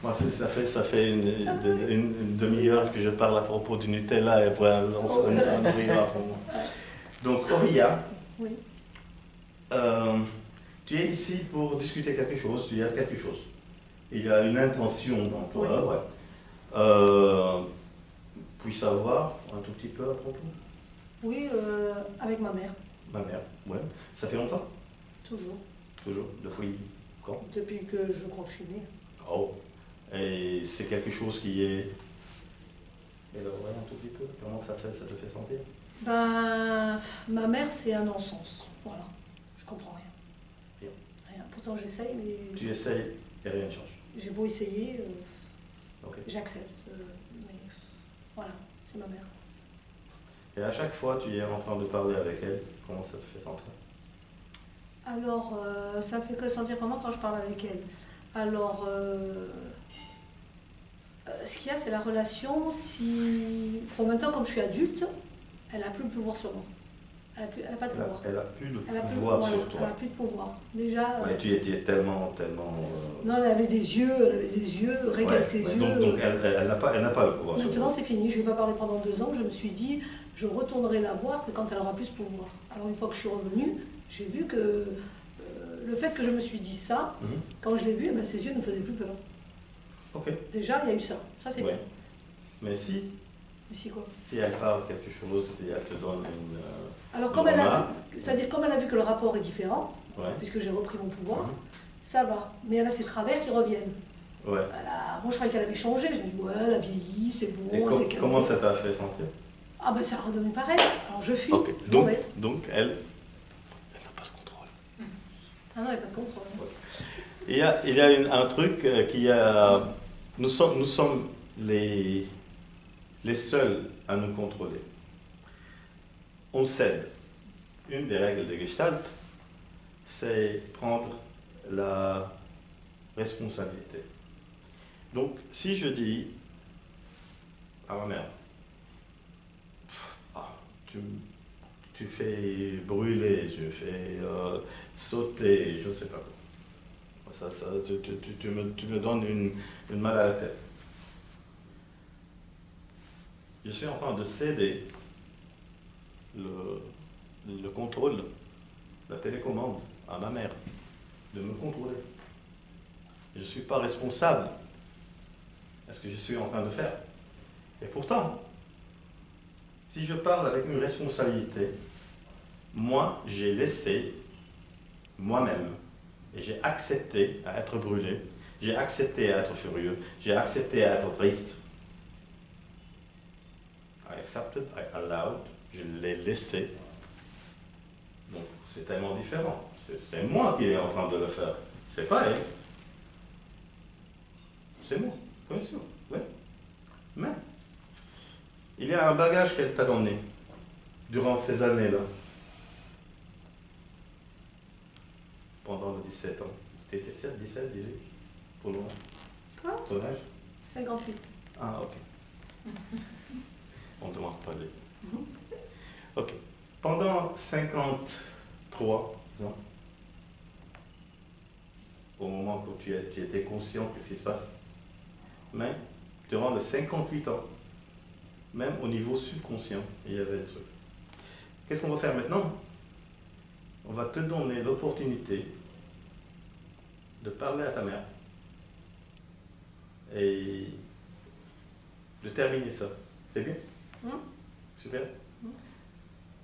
Moi, ça fait une demi-heure que je parle à propos du Nutella et pour un Auria pour moi. Donc, Auria. Oui. Tu es ici pour discuter quelque chose, tu y as quelque chose. Il y a une intention dans toi. Oui. Puis savoir un tout petit peu à propos? Oui, avec ma mère. Ma mère, ouais. Ça fait longtemps? Toujours. Toujours? Depuis quand? Depuis que je crois que je suis née. Oh. Et c'est quelque chose qui est... Élaboré un tout petit peu? Comment ça te fait sentir? Ben, ma mère, c'est un non-sens. Voilà. Je comprends rien. Rien. Pourtant, j'essaye, mais... Tu essayes et rien ne change. J'ai beau essayer, Okay. j'accepte. Mais voilà, c'est ma mère. Et à chaque fois, tu es en train de parler avec elle. Comment ça te fait sentir? Alors, ça me fait que sentir comment quand je parle avec elle? Alors, ce qu'il y a, c'est la relation. Si, bon, maintenant, comme je suis adulte, elle n'a plus le pouvoir sur moi. Elle n'a pas de pouvoir. Elle a plus de Elle a plus, pouvoir voilà, sur toi. elle n'a plus de pouvoir. Déjà. Ouais, tu es tellement. Non, elle avait des yeux, regarde ses yeux. Donc elle n'a pas le pouvoir sur Maintenant, toi. c'est fini. Je ne vais pas parler pendant 2 ans. Je me suis dit, je retournerai la voir que quand elle aura plus de pouvoir. Alors, une fois que je suis revenue, j'ai vu que le fait que je me suis dit ça, quand je l'ai vue, eh ben, ses yeux ne me faisaient plus peur. Ok. Déjà, il y a eu ça. Ça, c'est bien. Mais si Quoi? Si elle parle quelque chose, si elle te donne une... Alors, comme elle a vu, c'est-à-dire comme elle a vu que le rapport est différent, puisque j'ai repris mon pouvoir, ça va. Mais elle a ses travers qui reviennent. Ouais. Moi, je croyais qu'elle avait changé. Je me dis, ouais, elle a vieilli, c'est bon, Et c'est calme. comment ça t'a fait sentir? Ah ben, ça redevenu pareil. Alors, je fuis. Ok. Donc elle n'a pas de contrôle. Ah non, il n'y a pas de contrôle. Il y a un truc qui a... Nous sommes les seuls à nous contrôler. On cède. Une des règles de Gestalt, c'est prendre la responsabilité. Donc, si je dis à ma mère, tu fais brûler, je fais sauter, je ne sais pas quoi. Tu me donnes une mal à la tête. Je suis en train de céder le contrôle, la télécommande à ma mère, de me contrôler. Je ne suis pas responsable de ce que je suis en train de faire. Et pourtant, si je parle avec une responsabilité, moi, j'ai laissé moi-même, et j'ai accepté à être brûlé, j'ai accepté à être furieux, j'ai accepté à être triste. I accepted, I allowed, je l'ai laissé. Donc, c'est tellement différent. C'est moi qui est en train de le faire. C'est pas elle. C'est moi, bien sûr. Oui. Mais, il y a un bagage qu'elle t'a donné durant ces années-là. Pendant les 17 ans. Tu étais 7, 17, 18 pour le moment. Quoi? Ton âge? 58. Ah, ok. On ne demande pas de... Ok. Pendant 53 ans, au moment où tu étais conscient de ce qui se passe, mais durant les 58 ans, même au niveau subconscient, il y avait des trucs. Qu'est-ce qu'on va faire maintenant? On va te donner l'opportunité de parler à ta mère et de terminer ça. C'est bien? Super.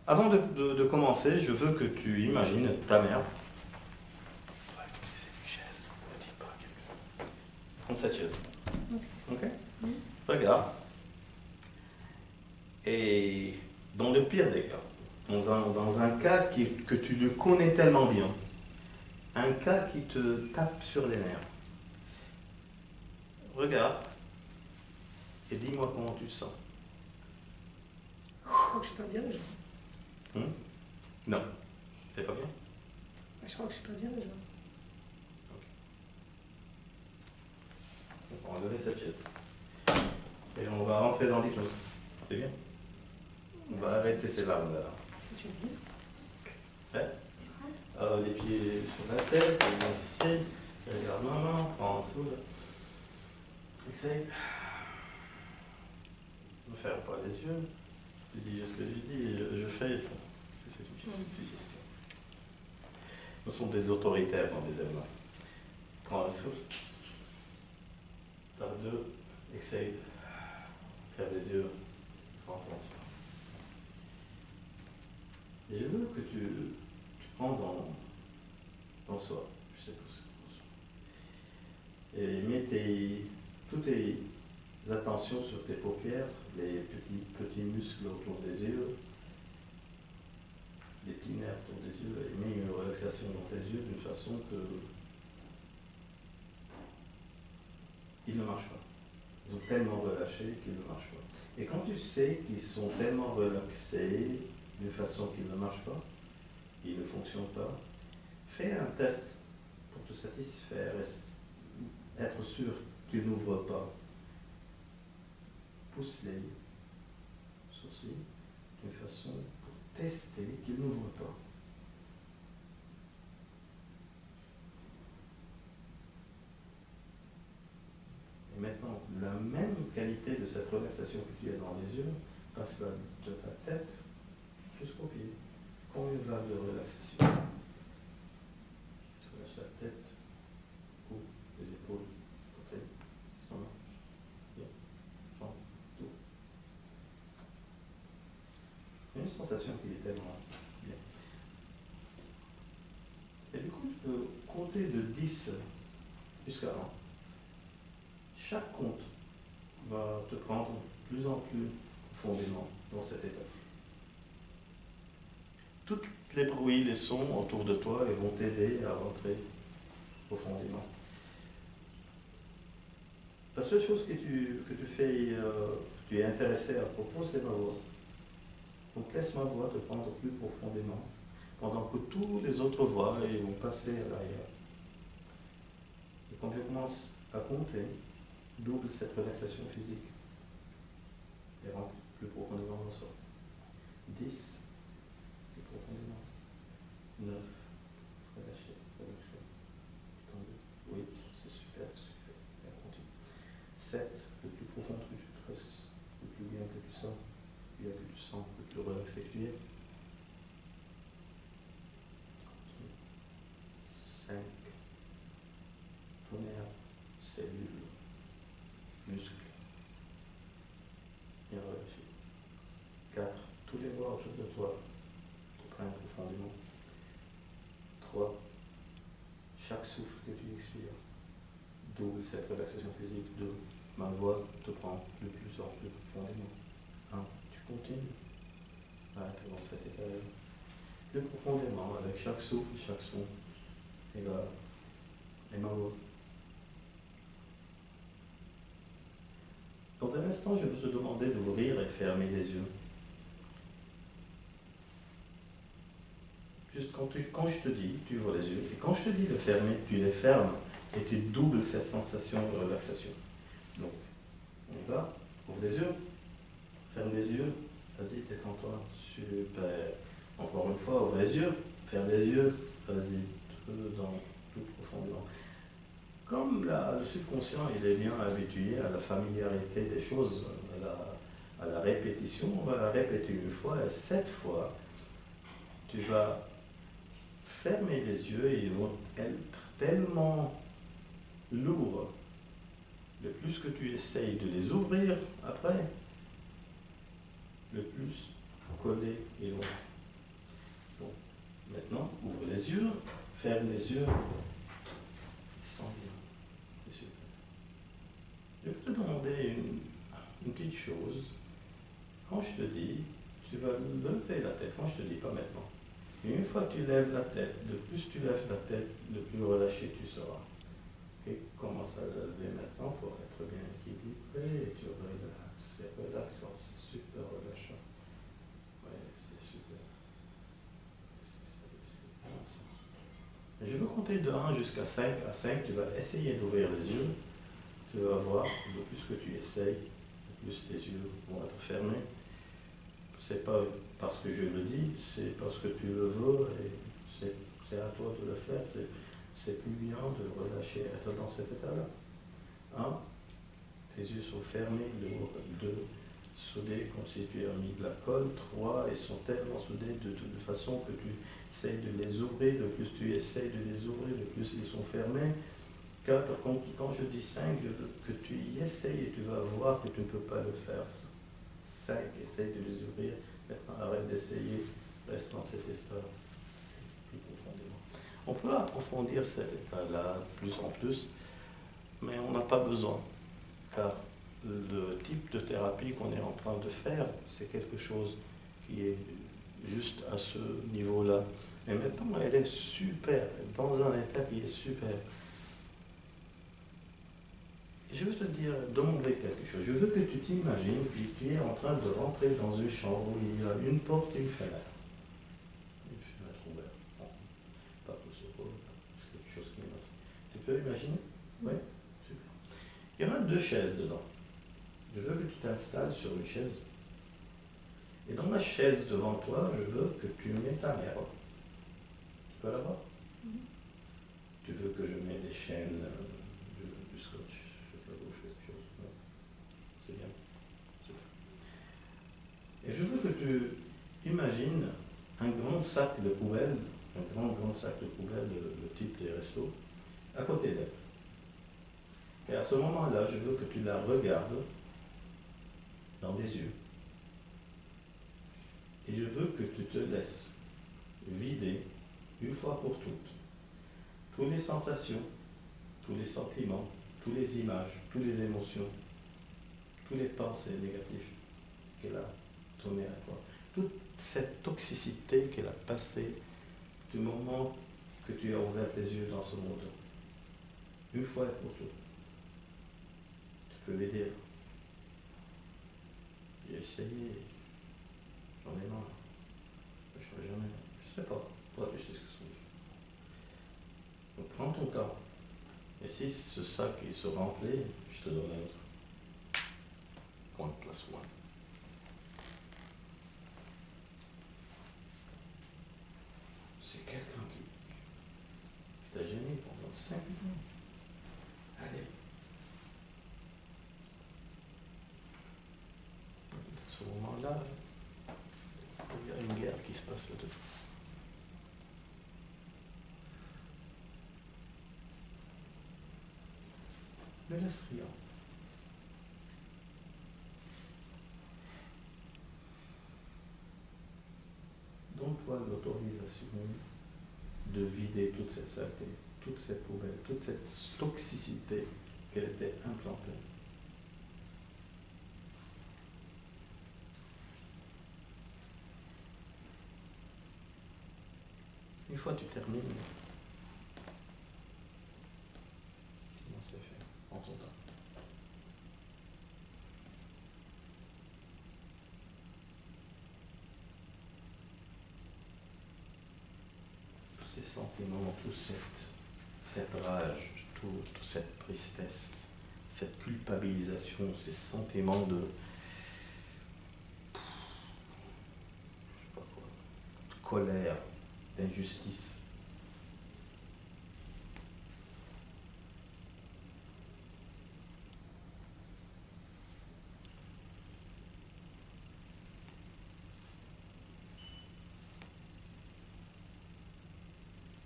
Avant de commencer, je veux que tu imagines ta mère. C'est une chaise, ne dis pas quelqu'un. Prends cette chaise. Ok? Regarde. Et dans le pire des cas, dans un cas que tu le connais tellement bien, un cas qui te tape sur les nerfs, regarde et dis-moi comment tu te sens. Je crois que je suis pas bien déjà. Non, c'est pas bien. Je crois que je suis pas bien déjà. On va lever cette chaise. Et on va rentrer dans l'hypnose. C'est bien? On va arrêter ces larmes là. Si tu le dis. Ouais. Alors, les pieds sur la tête, les mains ici. Regarde maman, prends en dessous là. Essaye. Ne ferme pas les yeux. Tu dis ce que je dis, je fais. C'est une suggestion. Nous sommes des autoritaires dans les événements. Prends un souffle. T'as deux. Essaye. Ferme les yeux. Prends attention. Et je veux que tu prends dans soi. Je sais tout ce que dans soi. Et mets toutes tes attentions sur tes paupières, les petits muscles autour des yeux, les petits nerfs autour des yeux, et mets une relaxation dans tes yeux d'une façon que il ne marche pas. Ils ont tellement relâché qu'ils ne marchent pas. Et quand tu sais qu'ils sont tellement relaxés d'une façon qu'ils ne marchent pas, ils ne fonctionnent pas, fais un test pour te satisfaire et être sûr qu'ils n'ouvrent pas. Pousse les sourcils d'une façon pour tester qu'ils n'ouvrent pas. Et maintenant, la même qualité de cette relaxation que tu as dans les yeux passe de ta tête jusqu'aux pieds. Combien de vagues de relaxation? Tu relâches la tête, cou, les épaules, côté, stomac, pied, jambes, tout. Il y a une sensation qui est tellement bien. Et du coup, je peux compter de 10 jusqu'à 1. Chaque compte va te prendre de plus en plus profondément dans cet état. Tous les bruits, les sons autour de toi ils vont t'aider à rentrer profondément. La seule chose que tu fais, que tu es intéressé à propos, c'est ma voix. Donc laisse ma voix te prendre plus profondément, pendant que tous les autres voix ils vont passer à l'arrière. Et quand tu commences à compter, double cette relaxation physique et rentre plus profondément dans soi. 10, plus profondément. 9, relâché, relaxé, détendu. 8, c'est super, super, bien continue. 7, le plus profond que tu stresses, le plus bien que tu sens, le plus bien que tu sens, le plus relaxé que tu es. 5, tonnerre, cellules, muscles, bien relâché. 4, tous les voix autour de toi te prennent profondément. 3, chaque souffle que tu expires, double cette relaxation physique. 2, ma voix te prend de plus en plus profondément. 1, tu continues à être dans cet état-là, plus profondément, avec chaque souffle, chaque son, et là, et ma voix. Dans un instant, je vais te demander d'ouvrir et fermer les yeux. Juste quand je te dis, tu ouvres les yeux, et quand je te dis de fermer, tu les fermes, et tu doubles cette sensation de relaxation. Donc, on y va, ouvre les yeux, ferme les yeux, vas-y, détends-toi, super. Encore une fois, ouvre les yeux, ferme les yeux, vas-y, tout profondément. Comme le subconscient il est bien habitué à la familiarité des choses, à la répétition, on va la répéter une fois, et 7 fois, tu vas fermer les yeux et ils vont être tellement lourds. Le plus que tu essayes de les ouvrir après, le plus collés ils vont. Bon, maintenant, ouvre les yeux, ferme les yeux, sens bien. Je vais te demander une petite chose. Quand je te dis, tu vas lever la tête. Quand je te dis, pas maintenant. Et une fois que tu lèves la tête, le plus tu lèves la tête, le plus relâché tu seras. Et commence à lever maintenant pour être bien équilibré. Et tu relaxes. C'est relaxant, c'est super relâchant. Oui, c'est super. C'est bien ça. Je veux compter de 1 jusqu'à 5. À 5, tu vas essayer d'ouvrir les yeux. Tu vas voir, le plus que tu essayes, le plus les yeux vont être fermés. C'est pas parce que je le dis, c'est parce que tu le veux et c'est à toi de le faire. C'est plus bien de relâcher, être dans cet état-là. 1, tes yeux sont fermés. 2, soudés comme si tu avais mis de la colle. 3, ils sont tellement soudés de façon que tu essayes de les ouvrir. Le plus tu essayes de les ouvrir, le plus ils sont fermés. 4, quand je dis 5, je veux que tu y essayes et tu vas voir que tu ne peux pas le faire. 5, essaye de les ouvrir. Maintenant, arrête d'essayer. Reste dans cet état plus profondément. On peut approfondir cet état-là de plus en plus, mais on n'a pas besoin. Car le type de thérapie qu'on est en train de faire, c'est quelque chose qui est juste à ce niveau-là. Et maintenant, elle est super, dans un état qui est super. Je veux te dire, demander quelque chose. Je veux que tu t'imagines que tu es en train de rentrer dans une chambre où il y a une porte et une fenêtre. Une fenêtre ouverte. Bon, pas tout ce rôle, c'est quelque chose qui est notre. Tu peux imaginer? Oui? Super. Il y aura 2 chaises dedans. Je veux que tu t'installes sur une chaise. Et dans la chaise devant toi, je veux que tu mets ta mère. Tu peux la voir? Tu veux que je mette des chaînes, du scotch sur la gauche, quelque chose? Non. C'est bien. Super. Et je veux que tu imagines un grand sac de poubelle, un grand sac de poubelle, le type des restos, à côté d'elle. Et à ce moment-là, je veux que tu la regardes dans les yeux. Et je veux que tu te laisses vider, une fois pour toutes, toutes les sensations, tous les sentiments, toutes les images, toutes les émotions, toutes les pensées négatives qu'elle a tournées à toi. Toute cette toxicité qu'elle a passée du moment que tu as ouvert tes yeux dans ce monde. Une fois et pour toutes. Tu peux lui dire, j'ai essayé, j'en ai marre, je ne ferai jamais, je ne sais pas, toi tu sais ce que c'est. Donc prends ton temps. Et si ce sac il se remplit, je te donne un autre. 1 + 1. C'est quelqu'un qui t'a gêné pendant 5 minutes. Allez. À ce moment-là, il y a une guerre qui se passe là-dedans. Ne laisse rien. Donne-toi l'autorisation de vider toute cette saleté, toute cette poubelle, toute cette toxicité qu'elle était implantée. Une fois que tu termines, comment c'est fait? En ton temps. Tous ces sentiments, toute cette rage, toute cette tristesse, cette culpabilisation, ces sentiments de colère, d'injustice.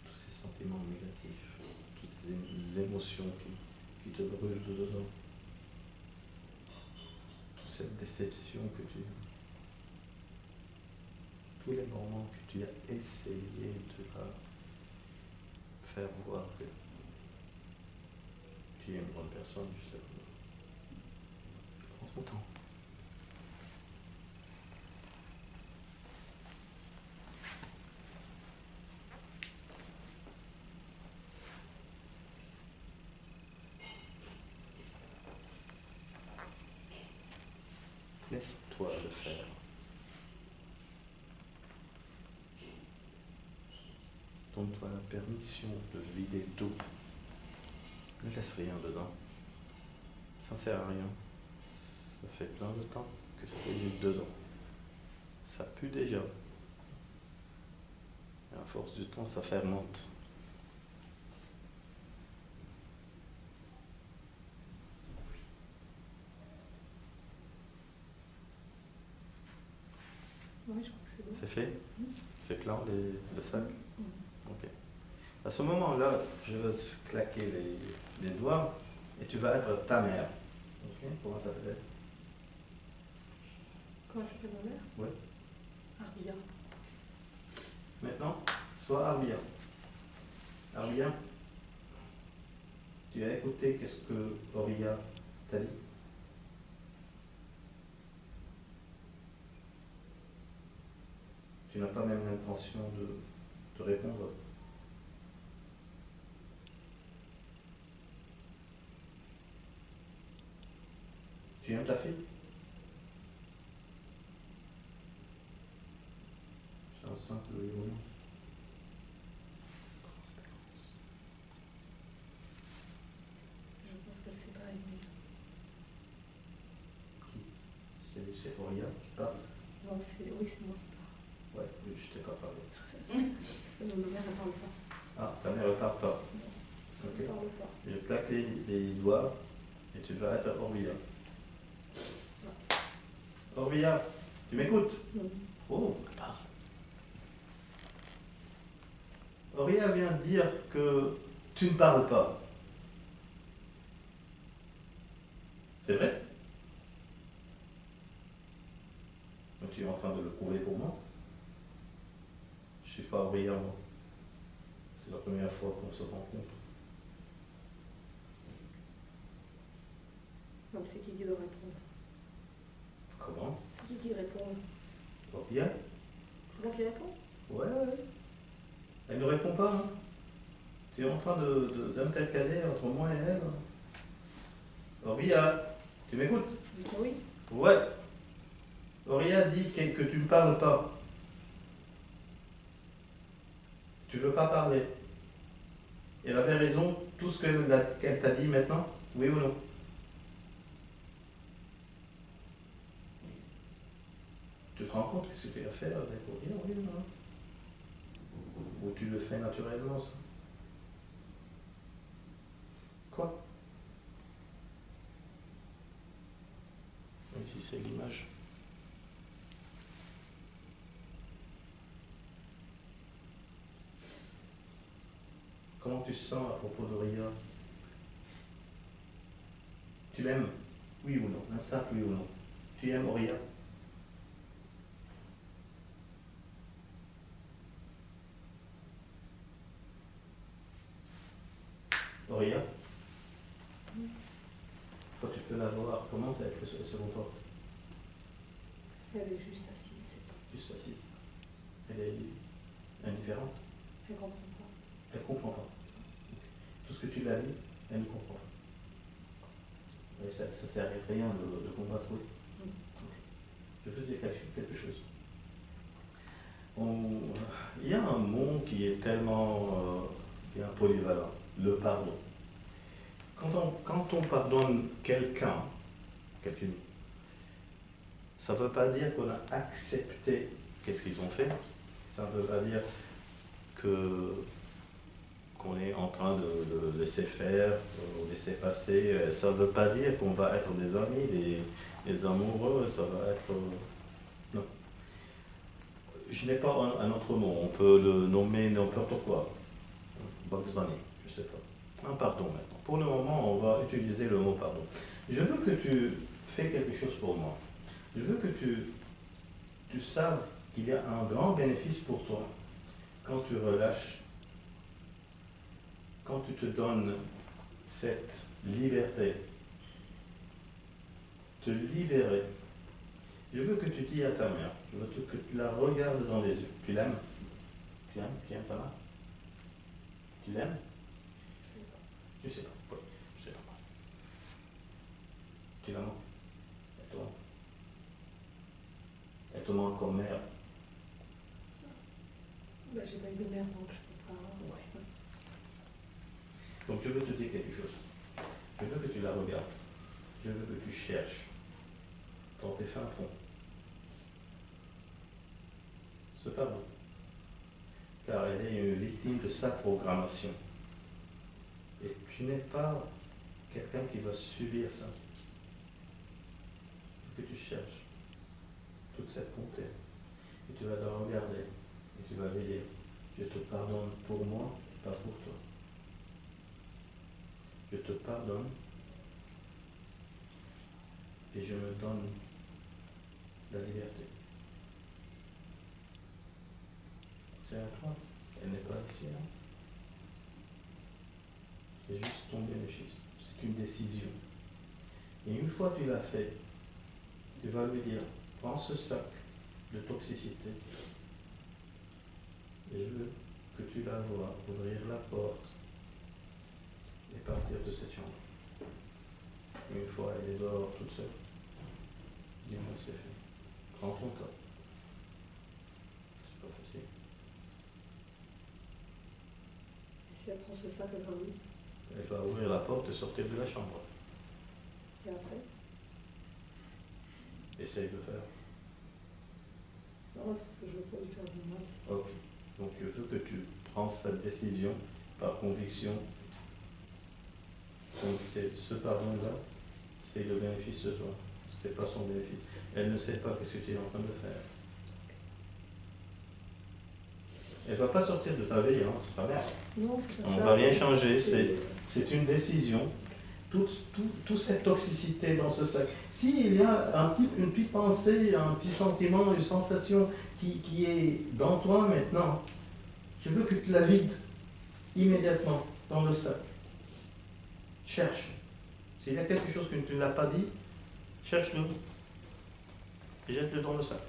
Tous ces sentiments négatifs, toutes ces émotions qui te brûlent de dedans. Toute cette déception que tu as. Tous les moments que tu as essayé de faire voir que tu es une bonne personne, je sais pas. Prends ton temps. Laisse-toi le faire. Donne-toi la permission de vider tout. Ne laisse rien dedans. Ça ne sert à rien. Ça fait plein de temps que c'est juste dedans. Ça pue déjà. Et à force du temps, ça fermente. Oui, je crois que c'est bon. C'est fait? C'est plein le sac? Ok. À ce moment-là, je vais te claquer les doigts et tu vas être ta mère. Ok? Comment ça s'appelle? Comment s'appelle ma mère? Oui. Arbia. Maintenant, sois Arbia. Arbia, tu as écouté qu'est-ce que Auria t'a dit? Tu n'as pas même l'intention de répondre. Tu aimes ta fille? C'est un simple oui ou non. Je pense qu'elle s'est pas aimée. C'est Auria qui parle? Non, oui, c'est moi. Ouais, oui, je t'ai pas parlé. Non, ma mère ne parle pas. Ah, ta mère ne parle pas. Elle Ok. ne parle pas. Je claque les doigts et tu vas être Auria. Auria, tu m'écoutes? Non. Oh, elle parle. Auria vient de dire que tu ne parles pas. C'est vrai? Donc tu es en train de le prouver pour moi? Je ne suis pas Auria, moi. C'est la première fois qu'on se rencontre. Donc c'est qui doit répondre? Comment? C'est qui répond? Auria? C'est moi qui réponds? Ouais, ouais. Elle ne répond pas, hein. Tu es en train d'intercaler entre moi et elle. Auria, tu m'écoutes? Oui. Ouais. Auria dit que tu ne parles pas. Tu veux pas parler. Elle avait raison, tout ce qu'elle t'a dit maintenant? Oui ou non? Tu te rends compte ce que tu as fait avec Auria, oui ou non? Ou tu le fais naturellement, ça? Quoi? Ici, c'est l'image. Comment tu te sens à propos d'Auria? Tu l'aimes? Oui ou non? Un simple oui ou non? Tu aimes Auria? Auria? Toi, tu peux la voir. Comment ça elle se comporte? Elle est juste assise, c'est tout. Juste assise. Elle est indifférente. Elle comprend pas. Elle ne comprend pas. Tout ce que tu l'as dit, elle ne comprend pas. Et ça ne sert à rien de combattre. Oui. Je veux dire quelque chose. Il y a un mot qui est tellement bien polyvalent, le pardon. Quand on pardonne quelqu'une, ça ne veut pas dire qu'on a accepté qu'est-ce qu'ils ont fait. Ça ne veut pas dire qu'on est en train de laisser faire, ou laisser passer. Ça ne veut pas dire qu'on va être des amis, des amoureux. Ça va être... non. Je n'ai pas un autre mot. On peut le nommer n'importe quoi. Bugs Bunny, je ne sais pas. Un pardon maintenant. Pour le moment, on va utiliser le mot pardon. Je veux que tu fais quelque chose pour moi. Je veux que tu saches qu'il y a un grand bénéfice pour toi quand tu relâches, quand tu te donnes cette liberté, te libérer. Je veux que tu dis à ta mère, je veux que tu la regardes dans les yeux. Tu l'aimes? Tu aimes? Tu aimes ta mère? Tu l'aimes? Je sais pas. Oui, je sais pas. Tu la manques? Elle te manque? Elle te manque comme mère? Bah, j'ai pas eu de mère, donc je peux pas. Ouais. Donc je veux te dire quelque chose. Je veux que tu la regardes. Je veux que tu cherches dans tes fins fonds ce pardon. Car elle est une victime de sa programmation. Et tu n'es pas quelqu'un qui va subir ça. Il faut que tu cherches toute cette bonté. Et tu vas la regarder. Et tu vas lui dire, je te pardonne pour moi, pas pour toi. Je te pardonne. Et je me donne la liberté. C'est à toi. Elle n'est pas ici. Hein. C'est juste ton bénéfice. C'est une décision. Et une fois que tu l'as fait, tu vas lui dire, prends ce sac de toxicité et je veux que tu la vois ouvrir la porte et partir de cette chambre. Une fois elle est dehors toute seule, Dis-moi, c'est fait. Prends ton temps. C'est pas facile. Et si elle prend ce sac, elle va où? Elle va ouvrir la porte et sortir de la chambre. Et après? Essaye de faire. Non, c'est parce que je veux pas lui faire du mal, c'est ça. Ok. Donc je veux que tu prends cette décision par conviction. Donc ce pardon-là, c'est le bénéfice de toi. C'est pas son bénéfice. Elle ne sait pas qu'est-ce que tu es en train de faire. Elle ne va pas sortir de ta vie, hein, c'est pas grave. Non, c'est pas On ça. ne va rien changer, c'est- c'est une décision. Toute cette toxicité dans ce sac. S'il y a une petite pensée, un petit sentiment, une sensation qui est dans toi maintenant, je veux que tu la vides immédiatement dans le sac. Cherche. S'il y a quelque chose que tu ne l'as pas dit, cherche-le et jette-le dans le sac.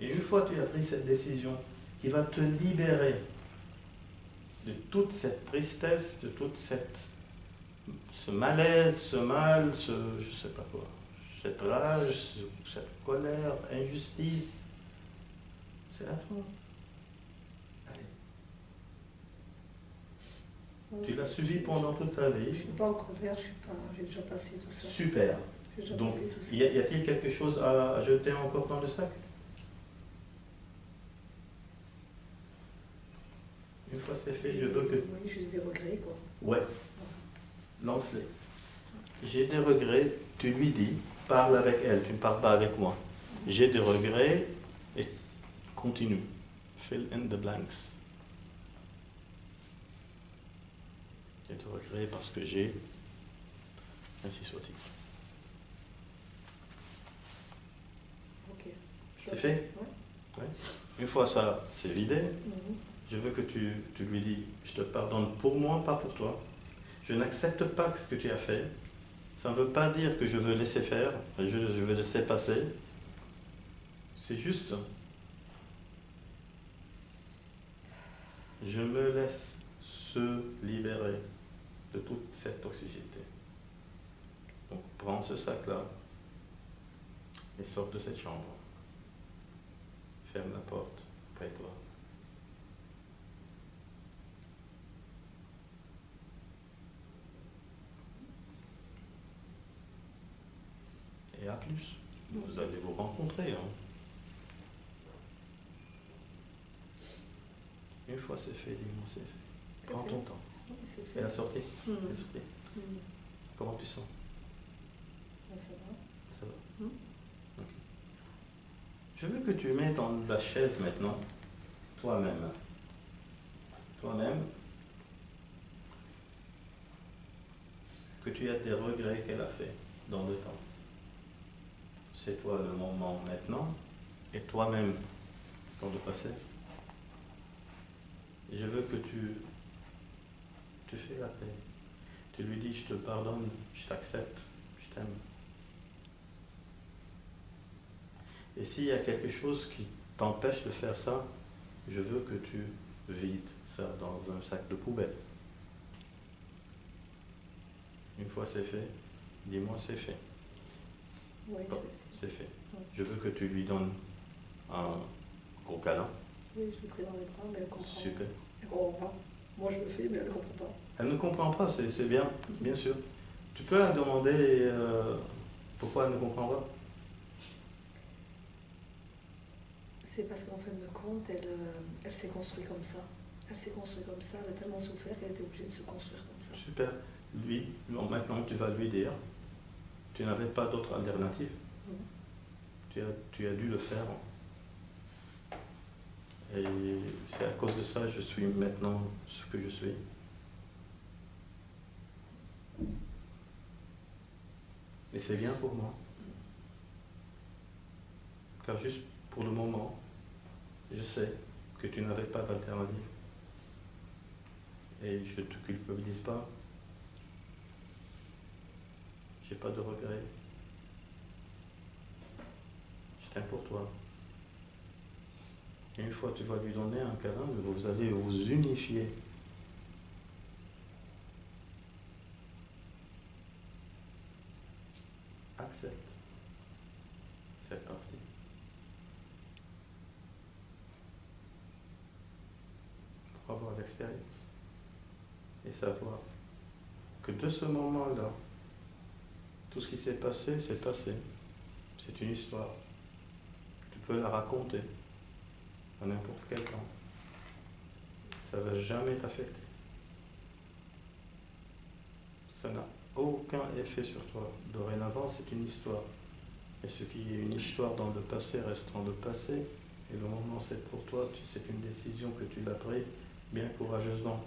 Et une fois que tu as pris cette décision qui va te libérer de toute cette tristesse, de toute ce malaise, ce mal, je ne sais pas quoi, cette rage, cette colère, injustice, c'est à toi. Allez. Non, Tu l'as je- subi je- pendant toute ta Je ne vie. suis pas en colère, j'ai déjà passé tout ça. Super. J'ai déjà Donc, passé tout ça. y a-t-il quelque chose à jeter encore dans le sac? Une fois c'est fait, je veux que... Oui, juste des regrets, quoi. Ouais, lance-les. J'ai des regrets, tu lui dis, parle avec elle, tu ne parles pas avec moi. J'ai des regrets et continue. Fill in the blanks. J'ai des regrets parce que j'ai... Ainsi soit-il. Ok. C'est fait? Ouais. Une fois ça, c'est vidé, Mhm. je veux que tu lui dis, je te pardonne pour moi, pas pour toi. Je n'accepte pas ce que tu as fait. Ça ne veut pas dire que je veux laisser faire, je veux laisser passer. C'est juste, je me laisse se libérer de toute cette toxicité. Donc prends ce sac-là et sors de cette chambre. Ferme la porte après toi. Et à plus. Vous allez vous rencontrer. Hein. Une fois c'est fait, dis-moi c'est fait. Prends ton temps. Oui, c'est Et fait. la sortie Mhm. Elle est sortie. Mhm. Comment tu sens? Ah, ça va. Ça va. Mhm. Ok. Je veux que tu mettes dans la chaise maintenant, toi-même. Toi-même, que tu as des regrets qu'elle a fait dans le temps. C'est toi le moment maintenant et toi-même dans le passé. Et je veux que tu fais la paix. Tu lui dis, je te pardonne, je t'accepte, je t'aime. Et s'il y a quelque chose qui t'empêche de faire ça, je veux que tu vides ça dans un sac de poubelle. Une fois c'est fait, dis-moi c'est fait. Oui, Bon, c'est fait. c'est fait. Ouais. Je veux que tu lui donnes un gros câlin. Oui, je l'ai pris dans les bras, mais elle comprend. Super. Elle comprend pas. Moi, je le fais, mais elle ne comprend pas. Elle ne comprend pas, c'est bien sûr. Tu peux la demander pourquoi elle ne comprend pas. C'est parce qu'en fin de compte, elle s'est construite comme ça. Elle s'est construite comme ça, elle a tellement souffert qu'elle était obligée de se construire comme ça. Super. Lui, maintenant tu vas lui dire, tu n'avais pas d'autre alternative. Mhm. Tu as dû le faire. Et c'est à cause de ça que je suis maintenant ce que je suis. Et c'est bien pour moi. Car juste pour le moment, je sais que tu n'avais pas d'alternative. Et je ne te culpabilise pas. J'ai pas de regrets. Je t'aime pour toi. Et une fois tu vas lui donner un câlin, vous allez vous unifier. accepte. C'est parti. Pour avoir l'expérience et savoir que de ce moment-là, tout ce qui s'est passé, c'est passé. C'est une histoire. Tu peux la raconter à n'importe quel temps. Ça ne va jamais t'affecter. Ça n'a aucun effet sur toi. Dorénavant, c'est une histoire. Et ce qui est une histoire dans le passé reste dans le passé. Et le moment, c'est pour toi. C'est une décision que tu l'as prise bien courageusement.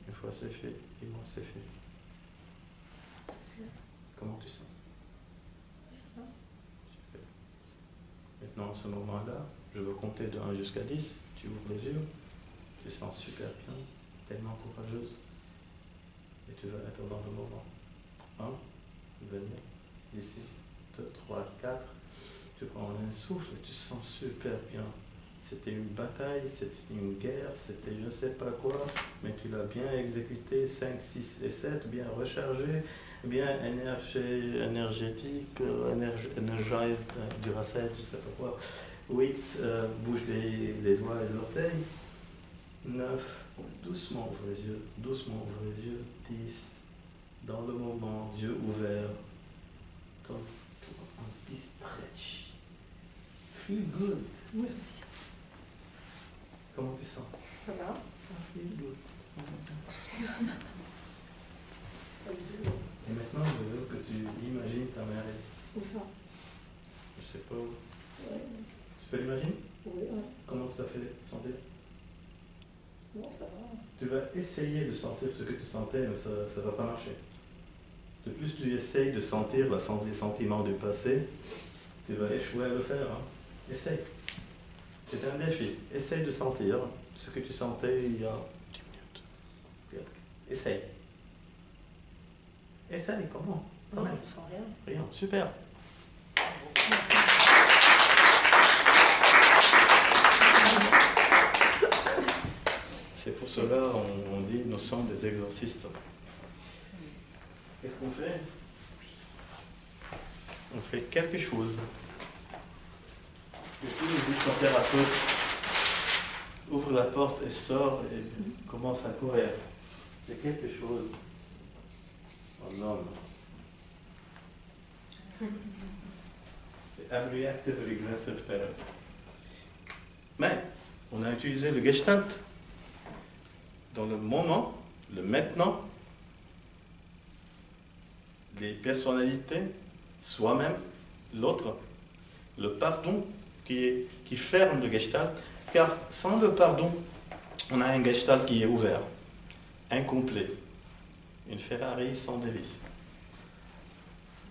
Une fois c'est fait, dis-moi c'est fait. Comment tu sens? Ça va. Super. Maintenant, à ce moment-là, je veux compter de 1 jusqu'à 10. Tu ouvres les yeux. Tu sens super bien, tellement courageuse. Et tu vas être dans le moment. 1, venir, ici, 2, 3, 4. Tu prends un souffle et tu sens super bien. C'était une bataille, c'était une guerre, c'était je ne sais pas quoi, mais tu l'as bien exécuté, 5, 6 et 7, bien rechargé, bien énergétique, energized, duracell, je ne sais pas quoi. 8, bouge les doigts et les orteils. 9, doucement ouvre les yeux, doucement ouvre les yeux. 10, dans le moment, yeux ouverts. Un petit stretch. Feel good. Merci. Comment tu sens? Ça va. Feel good. Et maintenant, je veux que tu imagines ta mère. Où ça? Je sais pas où. Ouais. Tu peux l'imaginer? Oui, ouais. Comment ça fait sentir? Non, ça va. Tu vas essayer de sentir ce que tu sentais, mais ça ne va pas marcher. De plus tu essayes de sentir les sentiments du passé, tu vas échouer à le faire. Hein. Essaye. C'est un défi. Essaye de sentir ce que tu sentais il y a 10 minutes. Essaye. Essaye, comment? Quand même. Je sens rien. Rien. Super. Merci. C'est pour cela on dit nous sommes des exorcistes. Qu'est-ce qu'on fait? On fait quelque chose que tous les hypnothérapeutes ouvrent la porte et sortent et commencent à courir. C'est quelque chose en homme. C'est Abreactive Regressive Therapy. Mais on a utilisé le Gestalt dans le moment, le maintenant, les personnalités, soi-même, l'autre, le pardon qui ferme le Gestalt, car sans le pardon, on a un Gestalt qui est ouvert, incomplet, une Ferrari sans dévis,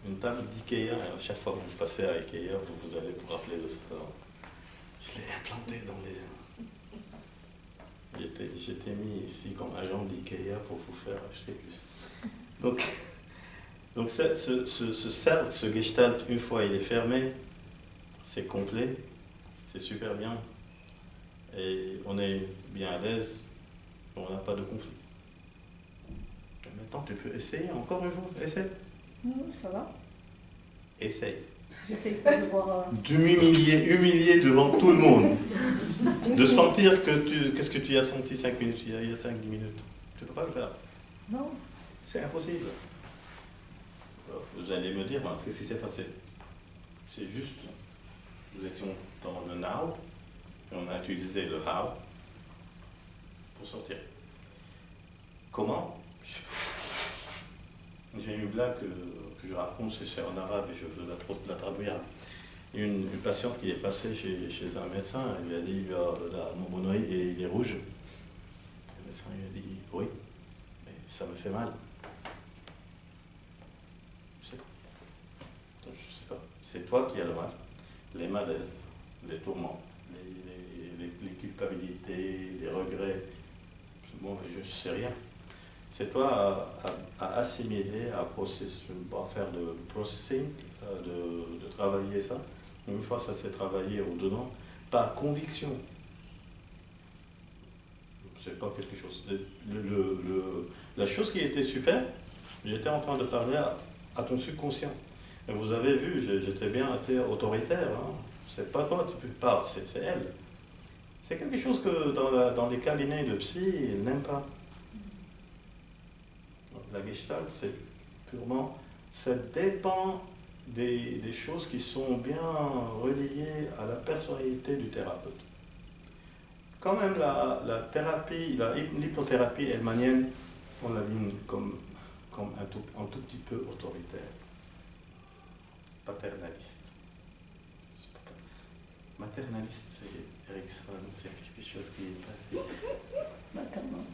une table d'Ikea. À chaque fois que vous passez à Ikea, vous allez vous rappeler de ça. Je l'ai implanté dans les... J'étais mis ici comme agent d'Ikea pour vous faire acheter plus. Donc ce Gestalt, une fois il est fermé, c'est complet, c'est super bien. Et on est bien à l'aise, on n'a pas de conflit. Et maintenant, tu peux essayer encore une fois. Essaye. Oui, ça va. Essaye. J'essaie pas de voir... De humilier devant tout le monde. De sentir qu'est-ce que tu as senti 5 minutes, il y a 5-10 minutes. Tu ne peux pas le faire. Non. C'est impossible. Alors, vous allez me dire, qu'est-ce qui s'est passé? C'est juste, nous étions dans le now, et on a utilisé le how pour sortir. Comment? J'ai une blague que je raconte, c'est en arabe et je veux la traduire. Une patiente qui est passée chez un médecin, elle lui a dit mon œil il est rouge. Le médecin lui a dit oui, mais ça me fait mal. Je sais pas. C'est toi qui as le mal. Les malaises, les tourments, les culpabilités, les regrets. Bon, je ne sais rien. C'est toi à assimiler, à faire de processing, de travailler ça. Une fois ça s'est travaillé au-dedans, par conviction. C'est pas quelque chose. La chose qui était super, J'étais en train de parler à ton subconscient. Et vous avez vu, j'étais bien été autoritaire. Hein. C'est pas toi qui parles, c'est elle. C'est quelque chose que dans les cabinets de psy, ils n'aiment pas. Donc, la gestalt, c'est purement... Ça dépend des choses qui sont bien reliées à la personnalité du thérapeute. Quand même, la thérapie, l'hypnothérapie hellmanienne, on la ligne comme un tout petit peu autoritaire, paternaliste. Maternaliste, c'est Erickson, c'est quelque chose qui est passé. Maternel.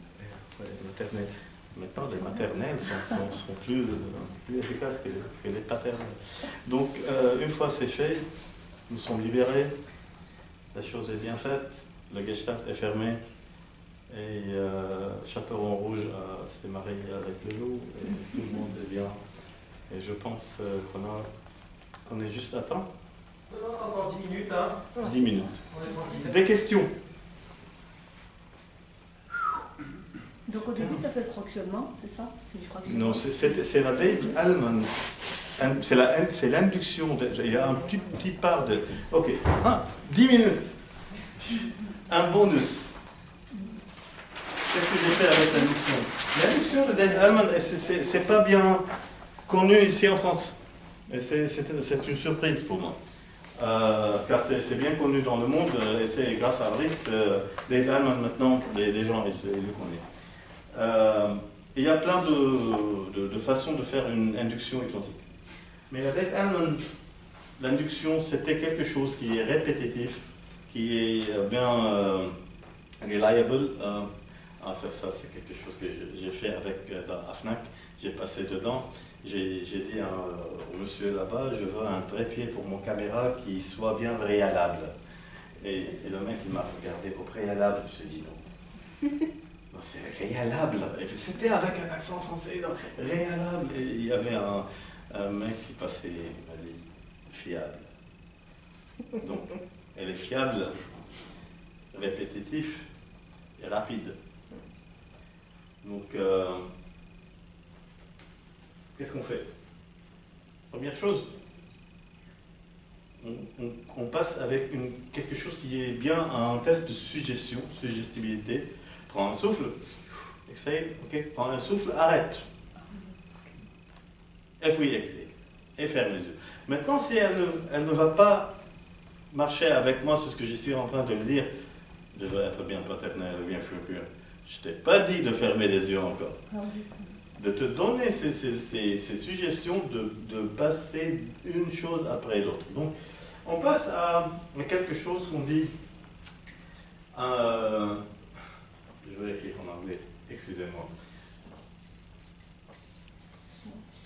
Ouais, maternel. Maintenant, les maternelles sont plus efficaces que les paternelles. Donc, une fois c'est fait, nous sommes libérés, la chose est bien faite, le gestalt est fermé, et Chaperon Rouge s'est marié avec le loup, et tout le monde est bien. Et je pense qu'on est juste à temps. Encore 10 minutes, hein. 10 minutes. Des questions? Donc au début, tu as fait le fractionnement, c'est ça? C'est du fractionnement? Non, c'est la Dave Allman. C'est l'induction. Il y a un petit part de... Ok, 10 minutes. Un bonus. Qu'est-ce que j'ai fait avec l'induction? L'induction de Dave Allman, c'est pas bien connu ici en France. Et c'est une surprise pour moi. Car c'est bien connu dans le monde, et c'est grâce à Brice, Dave Allman maintenant, les gens le connaissent. Il y a plein de façons de faire une induction hypnotique. Mais la Dave Allman, l'induction, c'était quelque chose qui est répétitif, qui est bien reliable. Ça c'est quelque chose que j'ai fait avec à Fnac. J'ai passé dedans. J'ai dit au monsieur là-bas, je veux un trépied pour mon caméra qui soit bien réalable. Et le mec, il m'a regardé au préalable, je me suis dit non. Non, c'est réalable. C'était avec un accent français, non, réalable. Et il y avait un mec qui passait, il m'a dit, fiable. Donc, elle est fiable, répétitif et rapide. Donc, qu'est-ce qu'on fait? Première chose, on passe avec quelque chose qui est bien un test de suggestion, suggestibilité. Prends un souffle, exhale, ok, prends un souffle, arrête. Et puis exhale, et ferme les yeux. Maintenant, si elle ne va pas marcher avec moi, c'est ce que je suis en train de le dire, je veux être bien paternel, bien furieux. Je ne t'ai pas dit de fermer les yeux encore. De te donner ces suggestions de passer une chose après l'autre. Donc, on passe à quelque chose qu'on dit... je vais écrire en anglais, excusez-moi.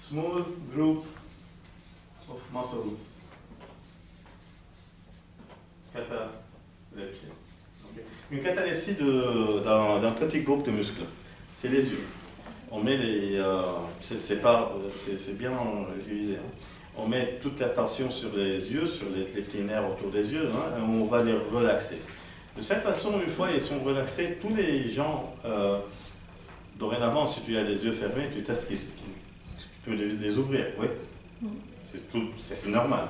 Small group of muscles. Catalepsie. Okay. Une catalepsie d'un petit groupe de muscles. C'est les yeux. On met les... c'est bien utilisé. Hein. On met toute l'attention sur les yeux, sur les petits nerfs autour des yeux, hein, et on va les relaxer. De cette façon, une fois ils sont relaxés, tous les gens, dorénavant, si tu as les yeux fermés, tu testes tu peux les ouvrir, oui. C'est normal.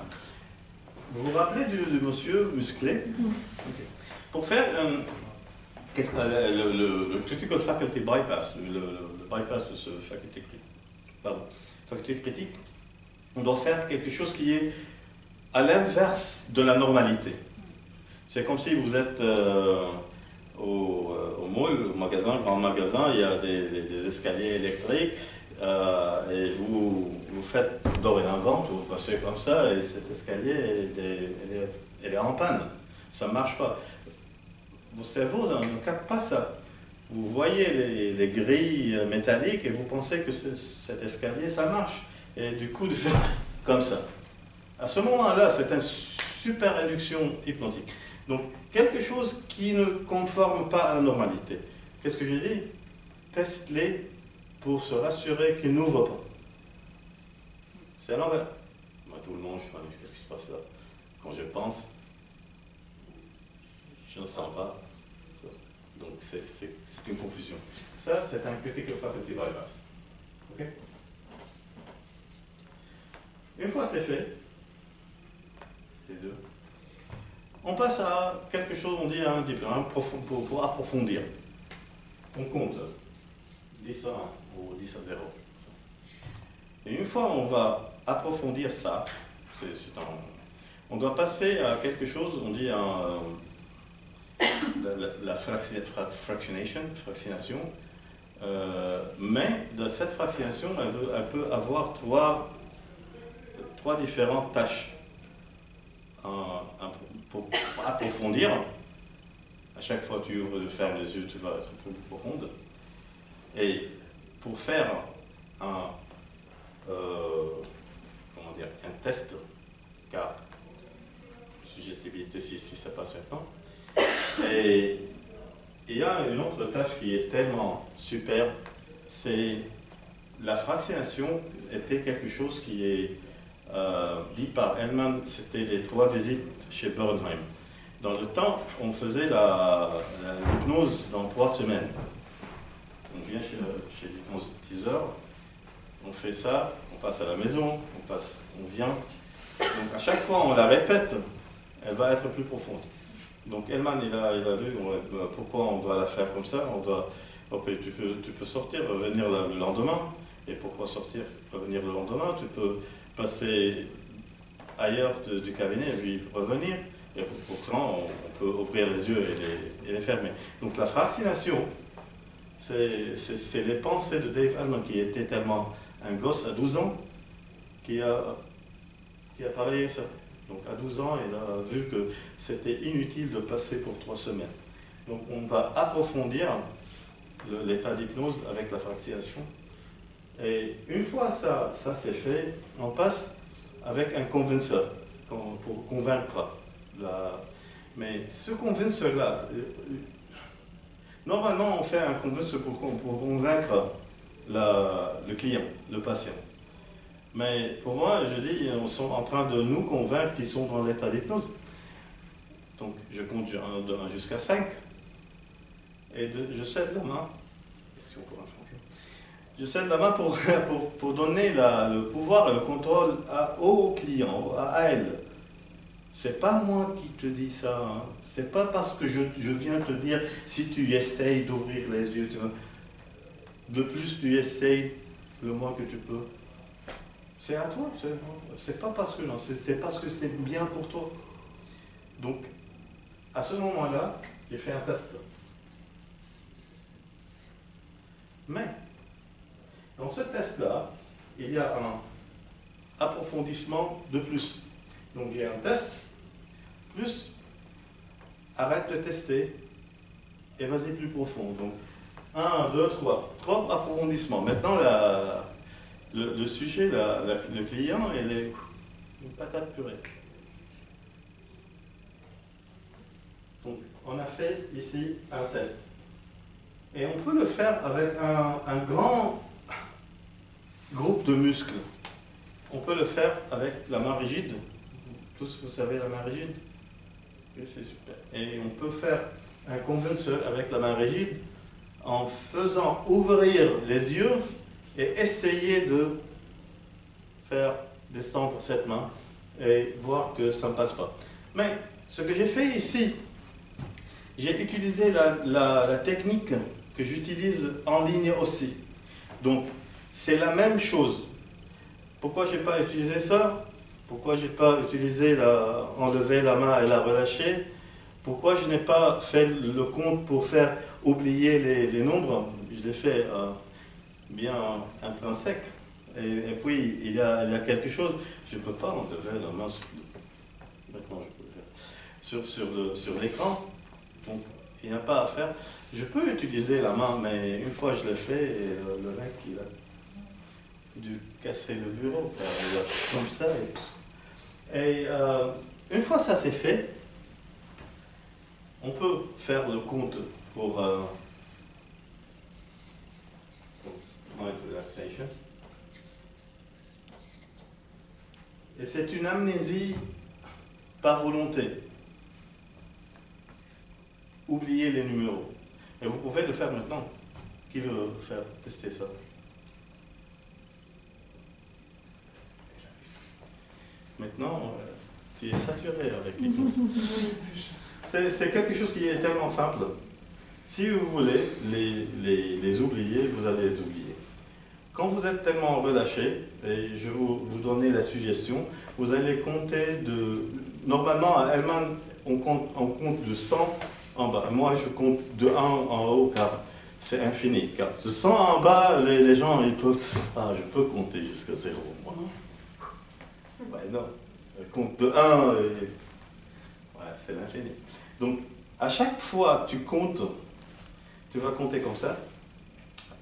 Vous vous rappelez du monsieur musclé? Okay. Pour faire le critical faculty bypass, le bypass de ce faculté critique, on doit faire quelque chose qui est à l'inverse de la normalité. C'est comme si vous êtes au mall, au magasin, grand magasin, il y a des escaliers électriques et vous faites dorénavant, vous passez comme ça et cet escalier, elle est en panne. Ça ne marche pas. Vos cerveaux ne captent pas ça. Vous voyez les grilles métalliques et vous pensez que cet escalier, ça marche. Et du coup, de faire comme ça. À ce moment-là, c'est une super induction hypnotique. Donc, quelque chose qui ne conforme pas à la normalité. Qu'est-ce que j'ai dit? Teste-les pour se rassurer qu'ils n'ouvrent pas. C'est à l'envers. Moi, tout le monde, je me dis, qu'est-ce qui se passe là? Quand je pense, je ne sens pas. Ça. Donc, c'est une confusion. Ça, c'est un critical faculty bypass. OK? Une fois c'est fait, ces deux, on passe à quelque chose, on dit un diplôme, pour approfondir. On compte 10 à 1 ou 10 à 0. Et une fois on va approfondir ça, on doit passer à quelque chose, on dit la fractionation, mais dans cette fractionation, elle peut avoir trois différentes tâches. Pour approfondir, à chaque fois que tu ouvres et fermes les yeux, tu vas être plus profonde. Et pour faire un test, car suggestibilité si ça passe maintenant. Et il y a une autre tâche qui est tellement super, c'est la fractionnation était quelque chose qui est dit par Hellman, c'était les 3 visites chez Bernheim. Dans le temps, on faisait l'hypnose dans 3 semaines. On vient chez l'hypnotiseur, on fait ça, on passe à la maison, on vient. Donc à chaque fois on la répète, elle va être plus profonde. Donc Hellman il a vu pourquoi on doit la faire comme ça. Tu peux sortir, revenir le lendemain. Et pourquoi sortir, revenir le lendemain? Tu peux passer ailleurs du cabinet et puis revenir. Et pourtant, on peut ouvrir les yeux et les fermer. Donc la fractionation, c'est les pensées de Dave Hellman qui était tellement un gosse à 12 ans qui a travaillé ça. Donc à 12 ans, il a vu que c'était inutile de passer pour 3 semaines. Donc on va approfondir l'état d'hypnose avec la fractionation. Et une fois ça c'est fait, on passe avec un convinceur pour convaincre. Mais ce convinceur-là, normalement on fait un convinceur pour convaincre le client, le patient. Mais pour moi, je dis, ils sont en train de nous convaincre qu'ils sont dans l'état d'hypnose. Donc je compte jusqu'à 5. Et je cède la main. Je cède la main pour donner le pouvoir et le contrôle au client, à elle. C'est pas moi qui te dis ça. Hein. C'est pas parce que je viens te dire si tu essayes d'ouvrir les yeux. Le plus tu essayes, le moins que tu peux. C'est à toi. C'est pas parce que non. C'est parce que c'est bien pour toi. Donc, à ce moment-là, j'ai fait un test. Mais, dans ce test-là, il y a un approfondissement de plus. Donc j'ai un test, plus arrête de tester et vas-y plus profond. Donc 1, 2, 3. 3 approfondissements. Maintenant, le sujet, le client, il est une patate purée. Donc on a fait ici un test. Et on peut le faire avec un grand groupe de muscles. On peut le faire avec la main rigide. Tous, vous savez la main rigide? Oui, c'est super. Et on peut faire un convinceur avec la main rigide en faisant ouvrir les yeux et essayer de faire descendre cette main et voir que ça ne passe pas. Mais ce que j'ai fait ici, j'ai utilisé la technique que j'utilise en ligne aussi. Donc, c'est la même chose. Pourquoi je n'ai pas utilisé ça? Pourquoi je n'ai pas utilisé enlever la main et la relâcher? Pourquoi je n'ai pas fait le compte pour faire oublier les nombres? Je l'ai fait bien intrinsèque. Et puis, il y a quelque chose, je ne peux pas enlever la main maintenant je peux le faire sur l'écran. Donc, il n'y a pas à faire. Je peux utiliser la main, mais une fois je l'ai fait, et le mec, il a dû casser le bureau, comme ça. Et une fois ça c'est fait, on peut faire le compte pour mind relaxation. Et c'est une amnésie par volonté. Oubliez les numéros. Et vous pouvez le faire maintenant. Qui veut tester ça? Maintenant, tu es saturé avec l'hypnose. C'est quelque chose qui est tellement simple. Si vous voulez les oublier, vous allez les oublier. Quand vous êtes tellement relâché, et je vais vous donner la suggestion, vous allez compter de... Normalement, à Hellman, on compte de 100 en bas. Moi, je compte de 1 en haut, car c'est infini. Car de 100 en bas, les gens, ils peuvent... Ah, je peux compter jusqu'à 0, moi. Ouais, non. Compte de 1, et... ouais, c'est l'infini. Donc, à chaque fois que tu comptes, tu vas compter comme ça,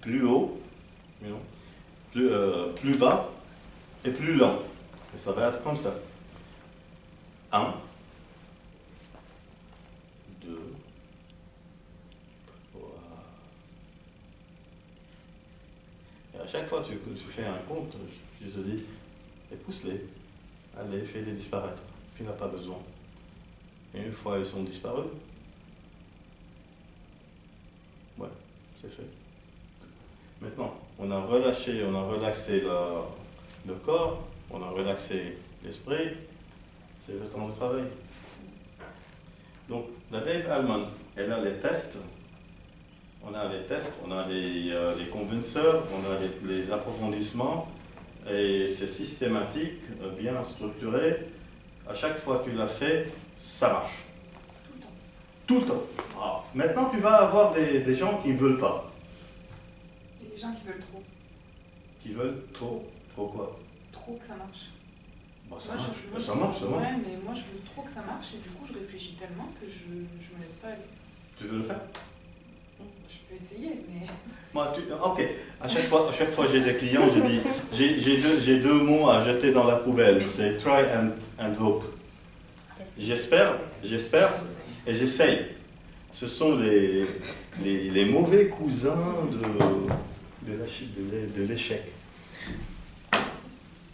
plus haut, plus bas et plus lent. Et ça va être comme ça. 1, 2, 3. Et à chaque fois que tu fais un compte, je te dis, et pousse-les. Allez, fais-les disparaître. Tu n'as pas besoin. Et une fois ils sont disparus, ouais, c'est fait. Maintenant, on a relâché, on a relaxé le corps, on a relaxé l'esprit, c'est le temps de travail. Donc, la Dave Hellman, elle a les tests, on a les convinceurs, on a les approfondissements, et c'est systématique, bien structuré. À chaque fois que tu l'as fait, ça marche. Tout le temps. Tout le temps. Ah. Maintenant, tu vas avoir des gens qui ne veulent pas. Et les gens qui veulent trop. Qui veulent trop. Trop quoi? Trop que ça marche. Bah, ça marche. Ouais, mais moi je veux trop que ça marche et du coup je réfléchis tellement que je me laisse pas aller. Tu veux le faire? Je peux essayer, mais... Moi, ok. À chaque fois j'ai des clients, je dis, j'ai deux mots à jeter dans la poubelle. C'est try and hope. J'espère et j'essaye. Ce sont les mauvais cousins de l'échec.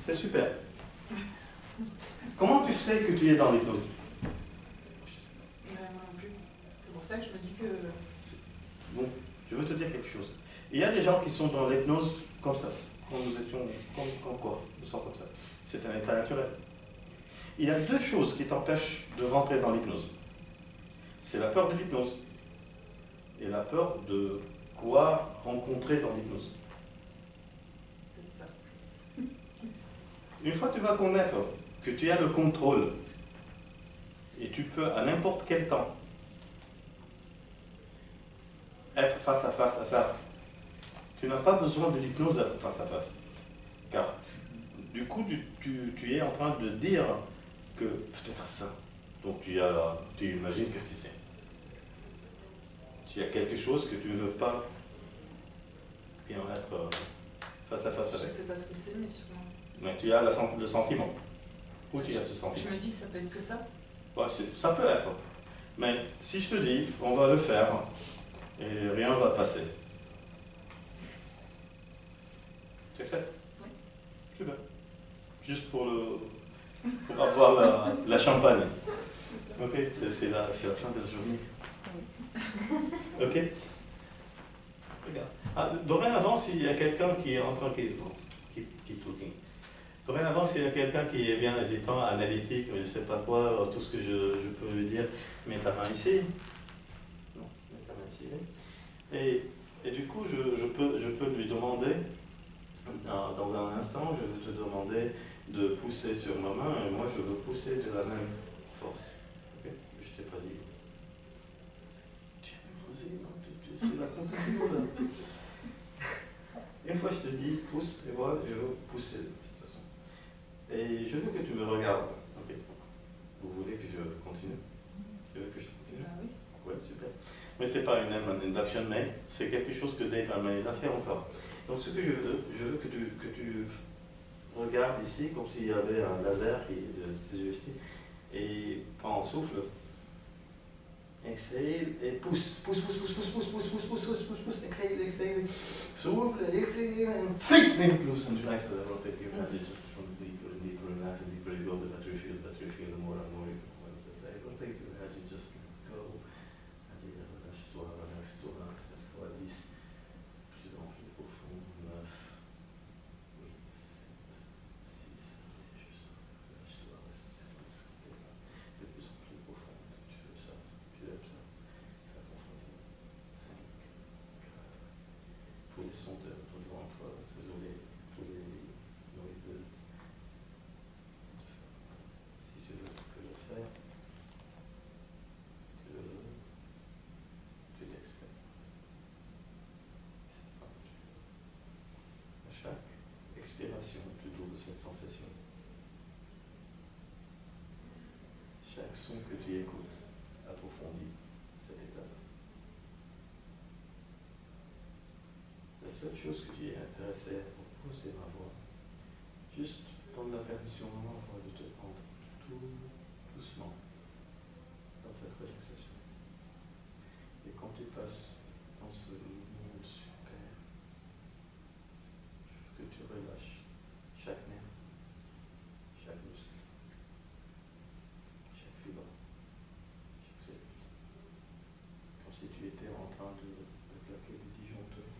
C'est super. Comment tu sais que tu es dans l'hypnose? Moi non plus. C'est pour ça que je me dis que... Bon, je veux te dire quelque chose. Il y a des gens qui sont dans l'hypnose comme ça. Quand nous étions comme quoi? Nous sommes comme ça. C'est un état naturel. Il y a deux choses qui t'empêchent de rentrer dans l'hypnose. C'est la peur de l'hypnose et la peur de quoi rencontrer dans l'hypnose. C'est ça. Une fois que tu vas connaître que tu as le contrôle et tu peux à n'importe quel temps être face à face à ça, tu n'as pas besoin de l'hypnose d'être face à face. Car du coup, tu es en train de dire que peut-être ça. Donc tu imagines qu'est-ce que c'est. Tu as quelque chose que tu ne veux pas être face à face avec. Je sais pas ce que c'est, mais sûrement. Mais tu as le sentiment. Où tu as ce sentiment? Je me dis que ça peut être que ça. Ouais, ça peut être. Mais si je te dis, on va le faire et rien ne va passer. Tu acceptes? Oui. Super. Juste pour avoir la champagne. Ok, c'est la fin de la journée. Ok. Regarde. Ah, dorénavant, s'il y a quelqu'un qui est en train keep talking. Dorénavant, s'il y a quelqu'un qui est bien hésitant, analytique, je ne sais pas quoi, tout ce que je peux lui dire, mets ta main ici. Non, mets ta main ici. Et du coup, je peux lui demander, dans un instant, je vais te demander de pousser sur ma main, et moi je veux pousser de la même force. Ok? Je t'ai pas dit. Tiens, c'est la compétition là. Une fois je te dis pousse, et voilà, je veux pousser de cette façon. Et je veux que tu me regardes. Ok? Vous voulez que je continue? Tu veux que je continue? Ah oui. Ouais, super. Mais c'est pas une induction, mais c'est quelque chose que Dave a fait encore. Donc ce que je veux que tu regardes ici, comme s'il y avait un laser qui est de tes yeux ici, et prends un souffle, exhale et pousse, exhale, souffle, exhale, then loosen, relax, rotate your hand just from deeper and deeper, relax and deeper you go, the better you feel, the more and more you can rotate your hand, you just go, allez, relâche-toi, cette fois 10, plus en plus profond, 9, 8, 7, 6, allez, juste relâche-toi. sons de votre ventre, désolé, tous les noises. Si tu veux le faire, tu l'expères. À chaque expiration, plutôt de cette sensation, chaque son que tu écoutes approfondit cette étape. La seule chose que tu es intéressé à propos, c'est ma voix. Juste donne la permission à ma voix de te prendre tout doucement dans cette relaxation. Et quand tu passes dans ce monde super, que tu relâches chaque nerf, chaque muscle, chaque fibre, chaque cellule. Comme si tu étais en train de claquer des disjoncteurs,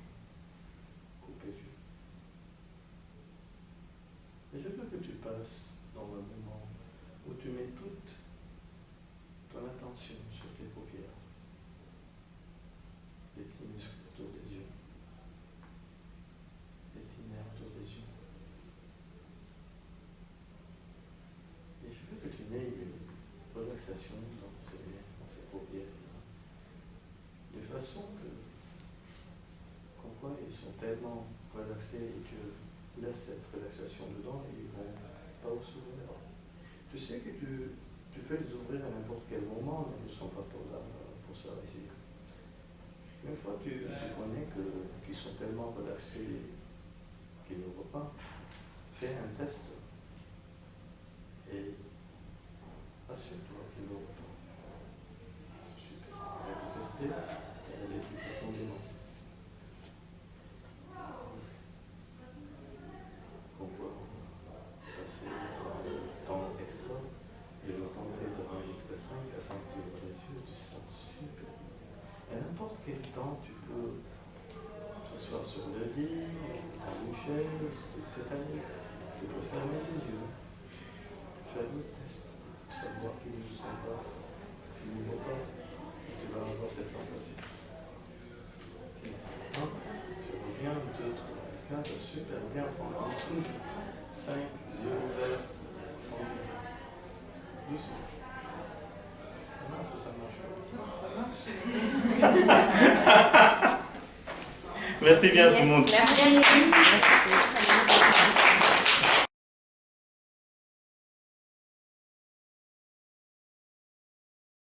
couper du. Et je veux que tu passes dans un moment où tu mets toute ton attention sur tes paupières, les petits muscles autour des yeux, les petits nerfs autour des yeux. Et je veux que tu aies une relaxation dans ces paupières, de façon que, comme quoi ils sont tellement relaxés et tu laisses cette relaxation dedans et ils ne vont pas s'ouvrir. Tu sais que tu peux les ouvrir à n'importe quel moment, mais ils ne sont pas pour ça ici. Une fois que tu connais qu'ils sont tellement relaxés qu'ils n'ouvrent pas, fais un test et assure-toi qu'ils n'ouvrent pas. Super. On va tester et aller plus profondément. On peut passer le temps extra et le compter de 1 jusqu'à 5 à 5 tu ouvres les yeux, tu sens super bien. Et n'importe quel temps, tu peux t'asseoir sur le lit, dans une chaise, peut-être, tu peux fermer ses yeux, faire le test, savoir qu'ils ne sont pas, qu'ils ne vont pas, et tu vas avoir cette sensation. 1, tu reviens, 2, 3, 4, super bien, prends un souffle, 5, yeux ouverts, 100, doucement. Ça marche ou ça marche pas? Non, ça marche. Merci bien tout le monde. Merci.